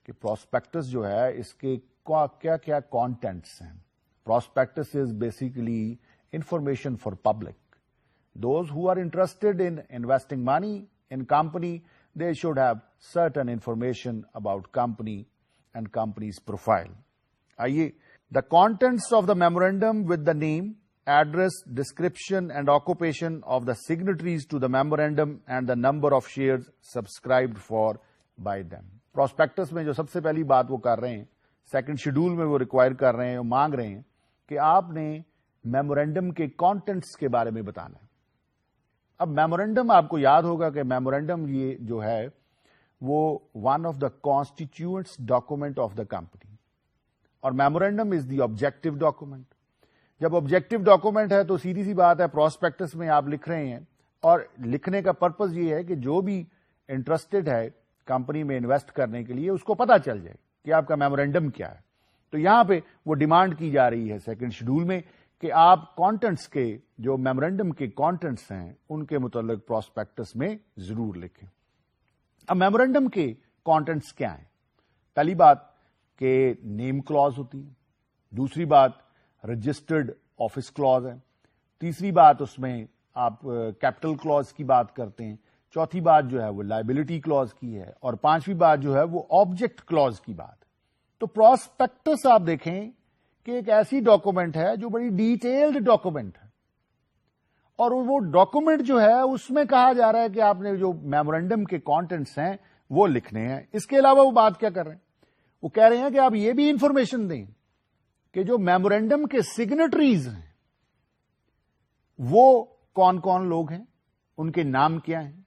Speaker 1: کہ prospectus جو ہے اس کے کیا کیا کانٹینٹس ہیں. Prospectus is basically information for public. Those who are interested in investing money in company, they should have certain information about company and company's profile. آئیے the contents of the memorandum with the name, address, description and occupation of the signatories to the memorandum and the number of shares subscribed for by them. Prospectus میں جو سب سے پہلی بات وہ کر رہے ہیں سیکنڈ شیڈول میں وہ ریکوائر کر رہے ہیں, وہ مانگ رہے ہیں کہ آپ نے میمورینڈم کے کانٹینٹس کے بارے میں بتانا ہے. اب میمورینڈم آپ کو یاد ہوگا کہ میمورینڈم یہ جو ہے وہ one of the constituents document of the company, اور memorandum is the objective document. جب آبجیکٹو ڈاکومنٹ ہے تو سیدھی سی بات ہے, پراسپیکٹس میں آپ لکھ رہے ہیں, اور لکھنے کا پرپز یہ ہے کہ جو بھی انٹرسٹڈ ہے کمپنی میں انویسٹ کرنے کے لیے اس کو پتا چل جائے کہ آپ کا میمورینڈم کیا ہے. تو یہاں پہ وہ ڈیمانڈ کی جا رہی ہے سیکنڈ شیڈول میں کہ آپ کانٹینٹس کے جو میمورینڈم کے کانٹینٹس ہیں ان کے متعلق پراسپیکٹس میں ضرور لکھیں. اب میمورینڈم کے کانٹینٹس کیا ہیں؟ پہلی بات کہ نیم کلوز ہوتی ہے, دوسری بات رجسٹرڈ آفس کلوز ہے, تیسری بات اس میں آپ کیپٹل کلوز کی بات کرتے ہیں, چوتھی بات جو ہے وہ لائبلٹی کلوز کی ہے, اور پانچویں بات جو ہے وہ آبجیکٹ کلوز کی بات ہے. تو پراسپیکٹس آپ دیکھیں کہ ایک ایسی ڈاکومنٹ ہے جو بڑی ڈیٹیلڈ ڈاکومنٹ ہے, اور وہ ڈاکومنٹ جو ہے اس میں کہا جا رہا ہے کہ آپ نے جو میمورینڈم کے کانٹینٹس ہیں وہ لکھنے ہیں. اس کے علاوہ وہ بات کیا کر رہے ہیں؟ وہ کہہ رہے ہیں کہ آپ یہ بھی انفارمیشن دیں کہ جو میمورینڈم کے سگنیٹریز ہیں وہ کون کون لوگ ہیں, ان کے نام کیا ہیں,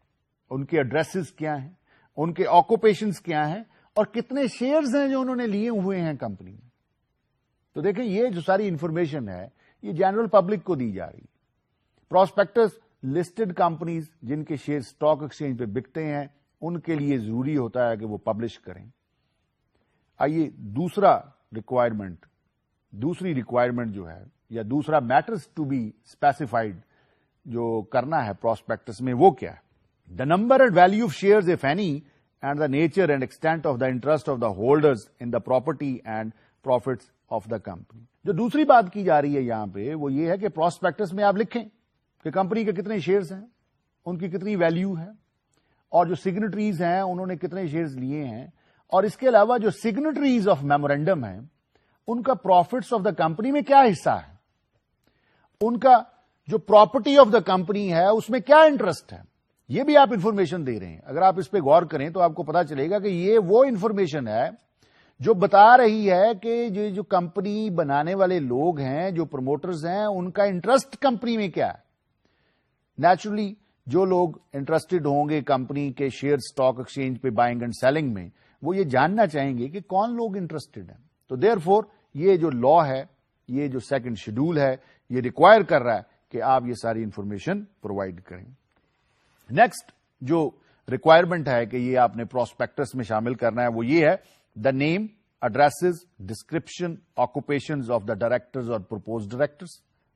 Speaker 1: ان کے ایڈریسز کیا ہیں, ان کے آکوپیشنز کیا ہیں, اور کتنے شیئرز ہیں جو انہوں نے لیے ہوئے ہیں کمپنی میں. تو دیکھیں یہ جو ساری انفارمیشن ہے یہ جنرل پبلک کو دی جا رہی ہے. پراسپیکٹس لسٹڈ کمپنیز جن کے شیئر اسٹاک ایکسچینج پہ بکتے ہیں ان کے لیے ضروری ہوتا ہے کہ وہ پبلش کریں. آئیے دوسری ریکوائرمنٹ جو ہے یا دوسرا میٹرز ٹو بی اسپیسیفائڈ جو کرنا ہے پراسپیکٹس میں وہ کیا ہے؟ The number and value of shares if any and the nature and extent of the interest of the holders in the property and profits of the company. جو دوسری بات کی جا رہی ہے یہاں پہ وہ یہ ہے کہ پراسپیکٹس میں آپ لکھیں کہ کمپنی کے کتنے شیئرز ہیں, ان کی کتنی ویلیو ہے, اور جو سگنیٹریز ہیں انہوں نے کتنے شیئرز لیے ہیں, اور اس کے علاوہ جو سگنیٹریز آف میمورینڈم ہیں ان کا پروفٹس آف دا کمپنی میں کیا حصہ ہے, ان کا جو پراپرٹی آف دا کمپنی ہے اس میں کیا انٹرسٹ ہے. یہ بھی آپ انفارمیشن دے رہے ہیں. اگر آپ اس پہ غور کریں تو آپ کو پتا چلے گا کہ یہ وہ انفارمیشن ہے جو بتا رہی ہے کہ جو کمپنی بنانے والے لوگ ہیں, جو پروموٹرز ہیں, ان کا انٹرسٹ کمپنی میں کیا ہے. نیچرلی جو لوگ انٹرسٹڈ ہوں گے کمپنی کے شیئر اسٹاک ایکسچینج پہ بائنگ اینڈ سیلنگ میں, وہ یہ جاننا چاہیں گے کہ کون لوگ انٹرسٹڈ ہیں. تو دیر فور یہ جو لا ہے, یہ جو سیکنڈ شیڈول ہے, یہ ریکوائر کر رہا ہے کہ آپ یہ ساری انفارمیشن پرووائڈ کریں. نیکسٹ جو ریکوائرمنٹ ہے کہ یہ آپ نے پراسپیکٹس میں شامل کرنا ہے وہ یہ ہے the name, addresses, description, occupations of the directors or propose directors,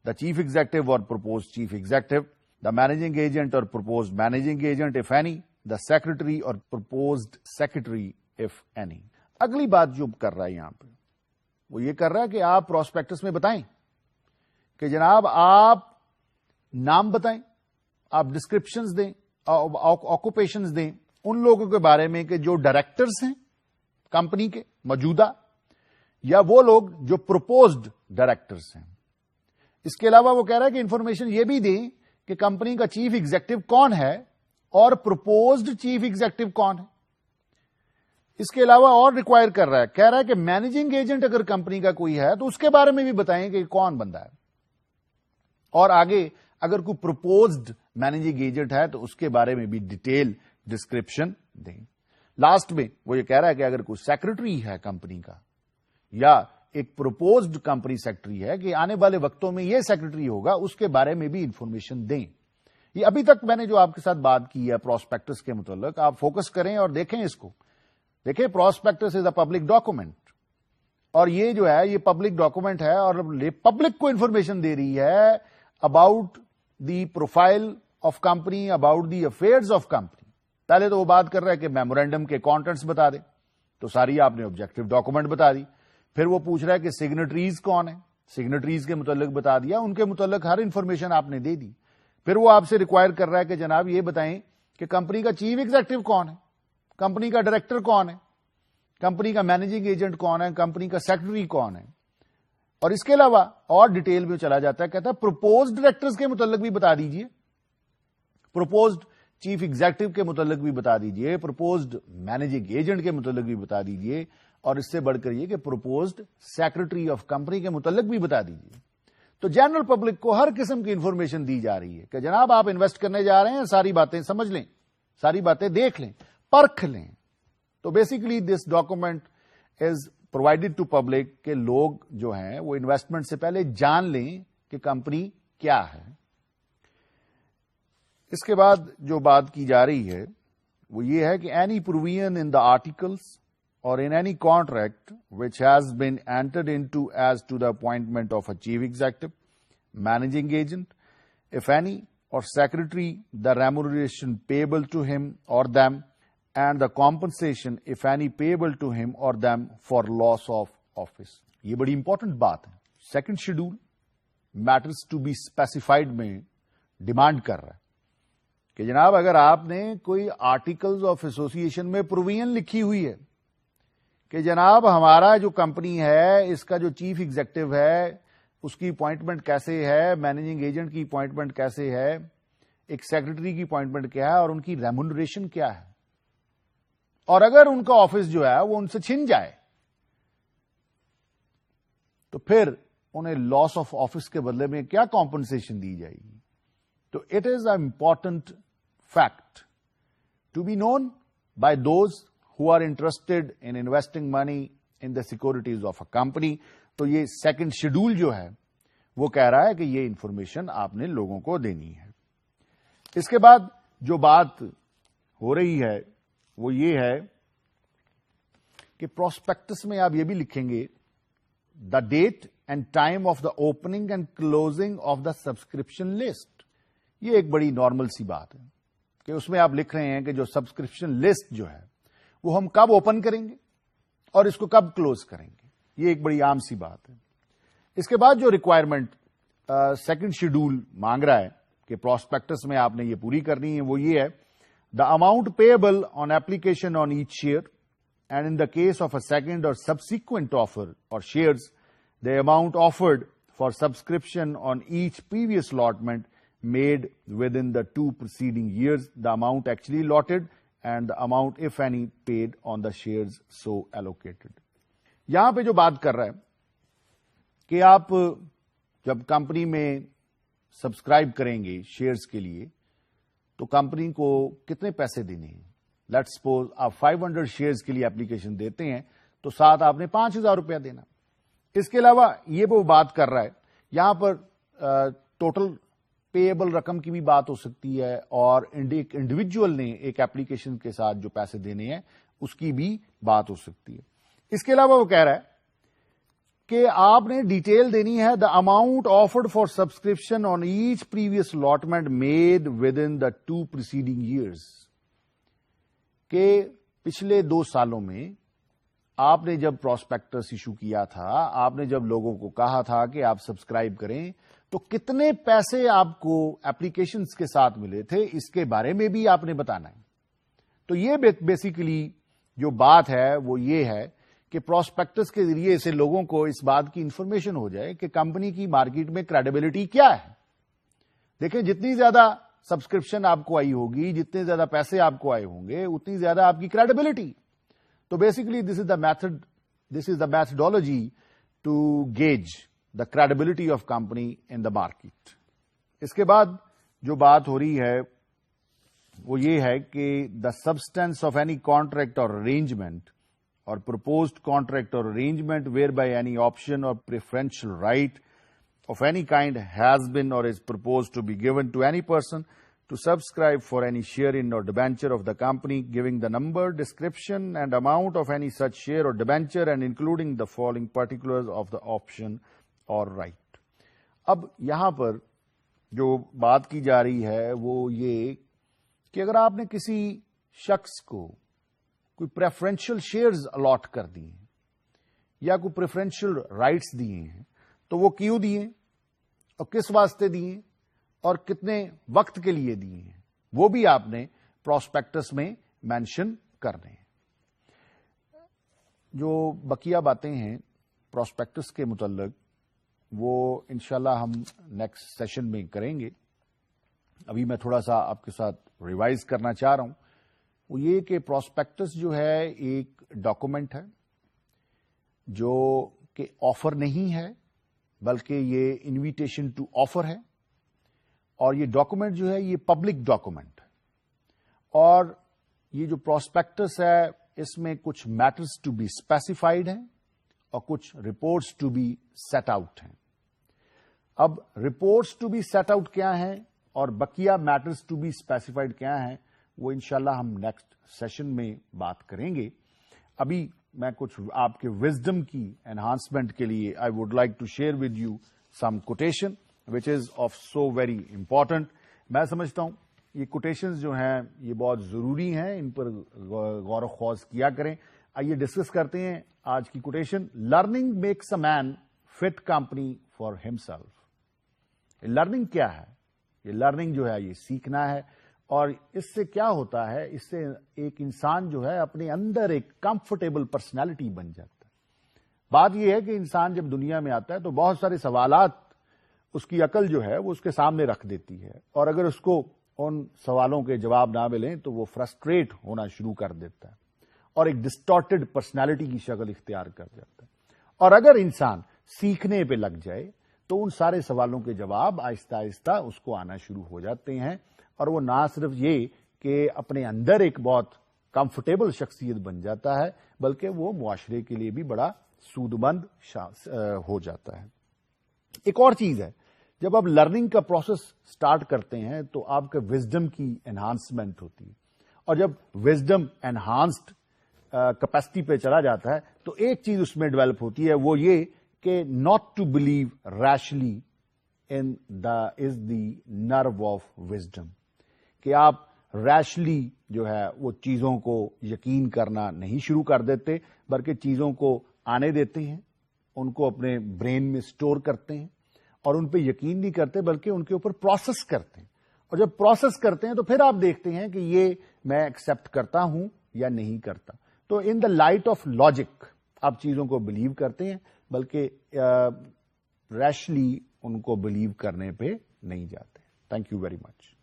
Speaker 1: the chief executive or propose chief executive, the managing agent or propose managing agent if any, the secretary or proposed secretary if any. اگلی بات جو کر رہا ہے یہاں پہ وہ یہ کر رہا ہے کہ آپ پراسپیکٹس میں بتائیں کہ جناب آپ نام بتائیں, آپ ڈسکرپشنز دیں, آکوپیشنز دیں ان لوگوں کے بارے میں کہ جو ڈائریکٹرز ہیں کمپنی کے موجودہ, یا وہ لوگ جو پرپوزڈ ڈائریکٹرز ہیں. اس کے علاوہ وہ کہہ رہا ہے کہ انفارمیشن یہ بھی دیں کہ کمپنی کا چیف ایگزیکٹو کون ہے اور پرپوزڈ چیف ایگزیکٹو کون ہے. اس کے علاوہ اور ریکوائر کر رہا ہے, کہہ رہا ہے کہ مینیجنگ ایجنٹ اگر کمپنی کا کوئی ہے تو اس کے بارے میں بھی بتائیں کہ کون بندہ ہے, اور آگے اگر کوئی پرپوزڈ مینیجنگ ایجنٹ ہے تو اس کے بارے میں بھی ڈیٹیل ڈسکرپشن دیں. لاسٹ میں وہ یہ کہہ رہا ہے کہ اگر کوئی سیکرٹری ہے کمپنی کا یا ایک پرپوزڈ کمپنی سیکرٹری ہے کہ آنے والے وقتوں میں یہ سیکرٹری ہوگا, اس کے بارے میں بھی انفارمیشن دیں. یہ ابھی تک میں نے جو آپ کے ساتھ بات کی ہے پراسپیکٹس کے متعلق, آپ فوکس کریں اور دیکھیں اس کو. دیکھیں prospectus is a public document, اور یہ جو ہے یہ پبلک ڈاکومنٹ ہے اور پبلک کو انفارمیشن دے رہی ہے about the profile of company, about the affairs of company. پہلے تو وہ بات کر رہا ہے کہ میمورینڈم کے کانٹینٹس بتا دیں, تو ساری آپ نے آبجیکٹو ڈاکومنٹ بتا دی. پھر وہ پوچھ رہا ہے کہ سگنیٹریز کون ہیں, سگنیٹریز کے متعلق بتا دیا, ان کے متعلق ہر انفارمیشن آپ نے دے دی. پھر وہ آپ سے ریکوائر کر رہا ہے کہ جناب یہ بتائیں کہ کمپنی کا چیف ایگزیکٹو کون ہے, کمپنی کا ڈائریکٹر کون ہے, کمپنی کا مینیجنگ ایجنٹ کون ہے, کمپنی کا سیکرٹری کون ہے. اور اس کے علاوہ اور ڈیٹیل میں چلا جاتا ہے, کہتا ہے پرپوزڈ ڈائریکٹرز کے متعلق بھی بتا دیجئے, پرپوزڈ چیف ایگزیکٹو کے متعلق بھی بتا دیجئے, پرپوزڈ مینیجنگ ایجنٹ کے متعلق بھی بتا دیجئے, اور اس سے بڑھ کر یہ کہ پرپوزڈ سیکرٹری آف کمپنی کے متعلق بھی بتا دیجئے. تو جنرل پبلک کو ہر قسم کی انفارمیشن دی جا رہی ہے کہ جناب آپ انویسٹ کرنے جا رہے ہیں, ساری باتیں سمجھ لیں, ساری باتیں دیکھ لیں, پرکھ لیں. تو basically this document is provided to public کہ لوگ جو ہیں وہ انویسٹمنٹ سے پہلے جان لیں کہ کمپنی کیا ہے. اس کے بعد جو بات کی جا رہی ہے وہ یہ ہے کہ any provision in the articles or in any contract which has been entered into as to the appointment of a chief executive, managing agent, if any, or secretary, the remuneration payable to him or them, and the compensation, if any, payable to him or them for loss of office. یہ بڑی important بات ہے. Second schedule matters to be specified میں demand کر رہا ہے کہ جناب اگر آپ نے کوئی آرٹیکلز آف ایسوسیشن میں پروویژن لکھی ہوئی ہے کہ جناب ہمارا جو کمپنی ہے اس کا جو چیف ایگزیکٹو ہے اس کی اپوائنٹمنٹ کیسے ہے, مینیجنگ ایجنٹ کی اپوائنٹمنٹ کیسے ہے, ایک سیکرٹری کی اپوائنٹمنٹ کیا ہے اور ان کی ریمونریشن کیا ہے, اور اگر ان کا آفس جو ہے وہ ان سے چھن جائے تو پھر انہیں لاس آف آفس کے بدلے میں کیا کمپنسیشن دی جائے گی. تو it is a important fact to be known by those who are interested in investing money in the securities of a company. تو یہ سیکنڈ شیڈول جو ہے وہ کہہ رہا ہے کہ یہ انفارمیشن آپ نے لوگوں کو دینی ہے. اس کے بعد جو بات ہو رہی ہے وہ یہ ہے کہ پراسپیکٹس میں آپ یہ بھی لکھیں گے the date and time of the opening and closing of the subscription list. یہ ایک بڑی نارمل سی بات ہے کہ اس میں آپ لکھ رہے ہیں کہ جو سبسکرپشن لسٹ جو ہے وہ ہم کب اوپن کریں گے اور اس کو کب کلوز کریں گے. یہ ایک بڑی عام سی بات ہے. اس کے بعد جو ریکوائرمنٹ سیکنڈ شیڈول مانگ رہا ہے کہ پراسپیکٹس میں آپ نے یہ پوری کرنی ہے وہ یہ ہے the amount payable on application on each share and in the case of a second اور سبسیکوینٹ آفر اور shares the amount offered for subscription on each previous allotment made with in the 2 preceding years, the amount actually allotted and the amount, if any, paid on the shares so allocated. یہاں پہ جو بات کر رہا ہے کہ آپ جب کمپنی میں سبسکرائب کریں گے شیئرز کے لیے تو کمپنی کو کتنے پیسے دینے ہیں. لیٹ سپوز آپ 500 شیئرز کے لیے اپلیکیشن دیتے ہیں تو ساتھ آپ نے 5,000 روپیہ دینا. اس کے علاوہ یہ وہ بات کر رہا ہے یہاں پر ٹوٹل پیبل رقم کی بھی بات ہو سکتی ہے اور انڈیویجول نے ایک ایپلیکیشن کے ساتھ جو پیسے دینے ہیں اس کی بھی بات ہو سکتی ہے. اس کے علاوہ وہ کہہ رہا ہے کہ آپ نے ڈیٹیل دینی ہے the amount offered for subscription on each previous allotment made with in the 2 preceding years. کہ پچھلے 2 سالوں میں آپ نے جب پراسپیکٹس ایشو کیا تھا, آپ نے جب لوگوں کو کہا تھا کہ آپ سبسکرائب کریں تو کتنے پیسے آپ کو ایپلیکیشنز کے ساتھ ملے تھے اس کے بارے میں بھی آپ نے بتانا ہے. تو یہ بیسیکلی جو بات ہے وہ یہ ہے کہ پراسپیکٹس کے ذریعے سے لوگوں کو اس بات کی انفارمیشن ہو جائے کہ کمپنی کی مارکیٹ میں کریڈیبلٹی کیا ہے. دیکھیں جتنی زیادہ سبسکرپشن آپ کو آئی ہوگی, جتنے زیادہ پیسے آپ کو آئے ہوں گے, اتنی زیادہ آپ کی کریڈیبلٹی. تو basically this is the methodology to gauge the credibility of company in the market. اس کے بعد جو بات ہو رہی ہے وہ یہ ہے کہ the substance of any contract or arrangement or proposed contract or arrangement whereby any option or preferential right of any kind has been or is proposed to be given to any person to subscribe for any share in or debenture of the company, giving the number, description and amount of any such share or debenture and including the following particulars of the option or right. اب یہاں پر جو بات کی جا رہی ہے وہ یہ کہ اگر آپ نے کسی شخص کو کوئی پریفرینشیل شیئرز الاٹ کر دی ہیں یا کوئی پریفرینشیل رائٹس دیے ہیں تو وہ کیوں دیے اور کس واسطے دیے اور کتنے وقت کے لیے دیے ہیں وہ بھی آپ نے پراسپیکٹس میں مینشن کرنے ہیں. جو بقیہ باتیں ہیں پراسپیکٹس کے متعلق وہ انشاءاللہ ہم نیکسٹ سیشن میں کریں گے. ابھی میں تھوڑا سا آپ کے ساتھ ریوائز کرنا چاہ رہا ہوں وہ یہ کہ پراسپیکٹس جو ہے ایک ڈاکومنٹ ہے جو کہ آفر نہیں ہے, بلکہ یہ انویٹیشن ٹو آفر ہے، اور یہ ڈاکومنٹ جو ہے یہ پبلک ڈاکومنٹ ہے، اور یہ جو پراسپیکٹس ہے اس میں کچھ میٹرز ٹو بی اسپیسیفائڈ ہیں اور کچھ reports to be set out ہیں۔ اب reports to be set out کیا ہیں اور بقیہ میٹرز ٹو بی اسپیسیفائڈ کیا ہیں، وہ انشاءاللہ ہم نیکسٹ سیشن میں بات کریں گے۔ ابھی میں کچھ آپ کے وزڈم کی انہانسمنٹ کے لیے I would like to share with you some quotation which is of so very important. میں سمجھتا ہوں یہ کوٹیشنز جو ہیں یہ بہت ضروری ہیں، ان پر غور و خوض کیا کریں۔ آئیے ڈسکس کرتے ہیں آج کی quotation. Learning makes a man fit company for himself. Learning کیا ہے؟ یہ لرننگ جو ہے یہ سیکھنا ہے، اور اس سے کیا ہوتا ہے، اس سے ایک انسان جو ہے اپنے اندر ایک کمفرٹیبل پرسنالٹی بن جاتا ہے۔ بات یہ ہے کہ انسان جب دنیا میں آتا ہے تو بہت سارے سوالات اس کی عقل جو ہے وہ اس کے سامنے رکھ دیتی ہے، اور اگر اس کو ان سوالوں کے جواب نہ ملیں تو وہ فرسٹریٹ ہونا شروع کر دیتا ہے اور ایک ڈسٹارٹڈ پرسنالٹی کی شکل اختیار کر جاتا ہے۔ اور اگر انسان سیکھنے پہ لگ جائے تو ان سارے سوالوں کے جواب آہستہ آہستہ اس کو آنا شروع ہو جاتے ہیں، اور وہ نہ صرف یہ کہ اپنے اندر ایک بہت کمفرٹیبل شخصیت بن جاتا ہے، بلکہ وہ معاشرے کے لیے بھی بڑا سود مند ہو جاتا ہے۔ ایک اور چیز ہے، جب آپ لرننگ کا پروسیس سٹارٹ کرتے ہیں تو آپ کے وزڈم کی انہانسمنٹ ہوتی ہے، اور جب وزڈم انہانسڈ کیپیسٹی پہ چلا جاتا ہے تو ایک چیز اس میں ڈیولپ ہوتی ہے، وہ یہ کہ not to believe rashly is the nerve of wisdom, کہ آپ ریشلی جو ہے وہ چیزوں کو یقین کرنا نہیں شروع کر دیتے، بلکہ چیزوں کو آنے دیتے ہیں، ان کو اپنے برین میں سٹور کرتے ہیں، اور ان پہ یقین نہیں کرتے بلکہ ان کے اوپر پروسیس کرتے ہیں، اور جب پروسیس کرتے ہیں تو پھر آپ دیکھتے ہیں کہ یہ میں ایکسپٹ کرتا ہوں یا نہیں کرتا۔ تو ان دا لائٹ آف لاجک آپ چیزوں کو بلیو کرتے ہیں، بلکہ ریشلی ان کو بلیو کرنے پہ نہیں جاتے۔ Thank you very much.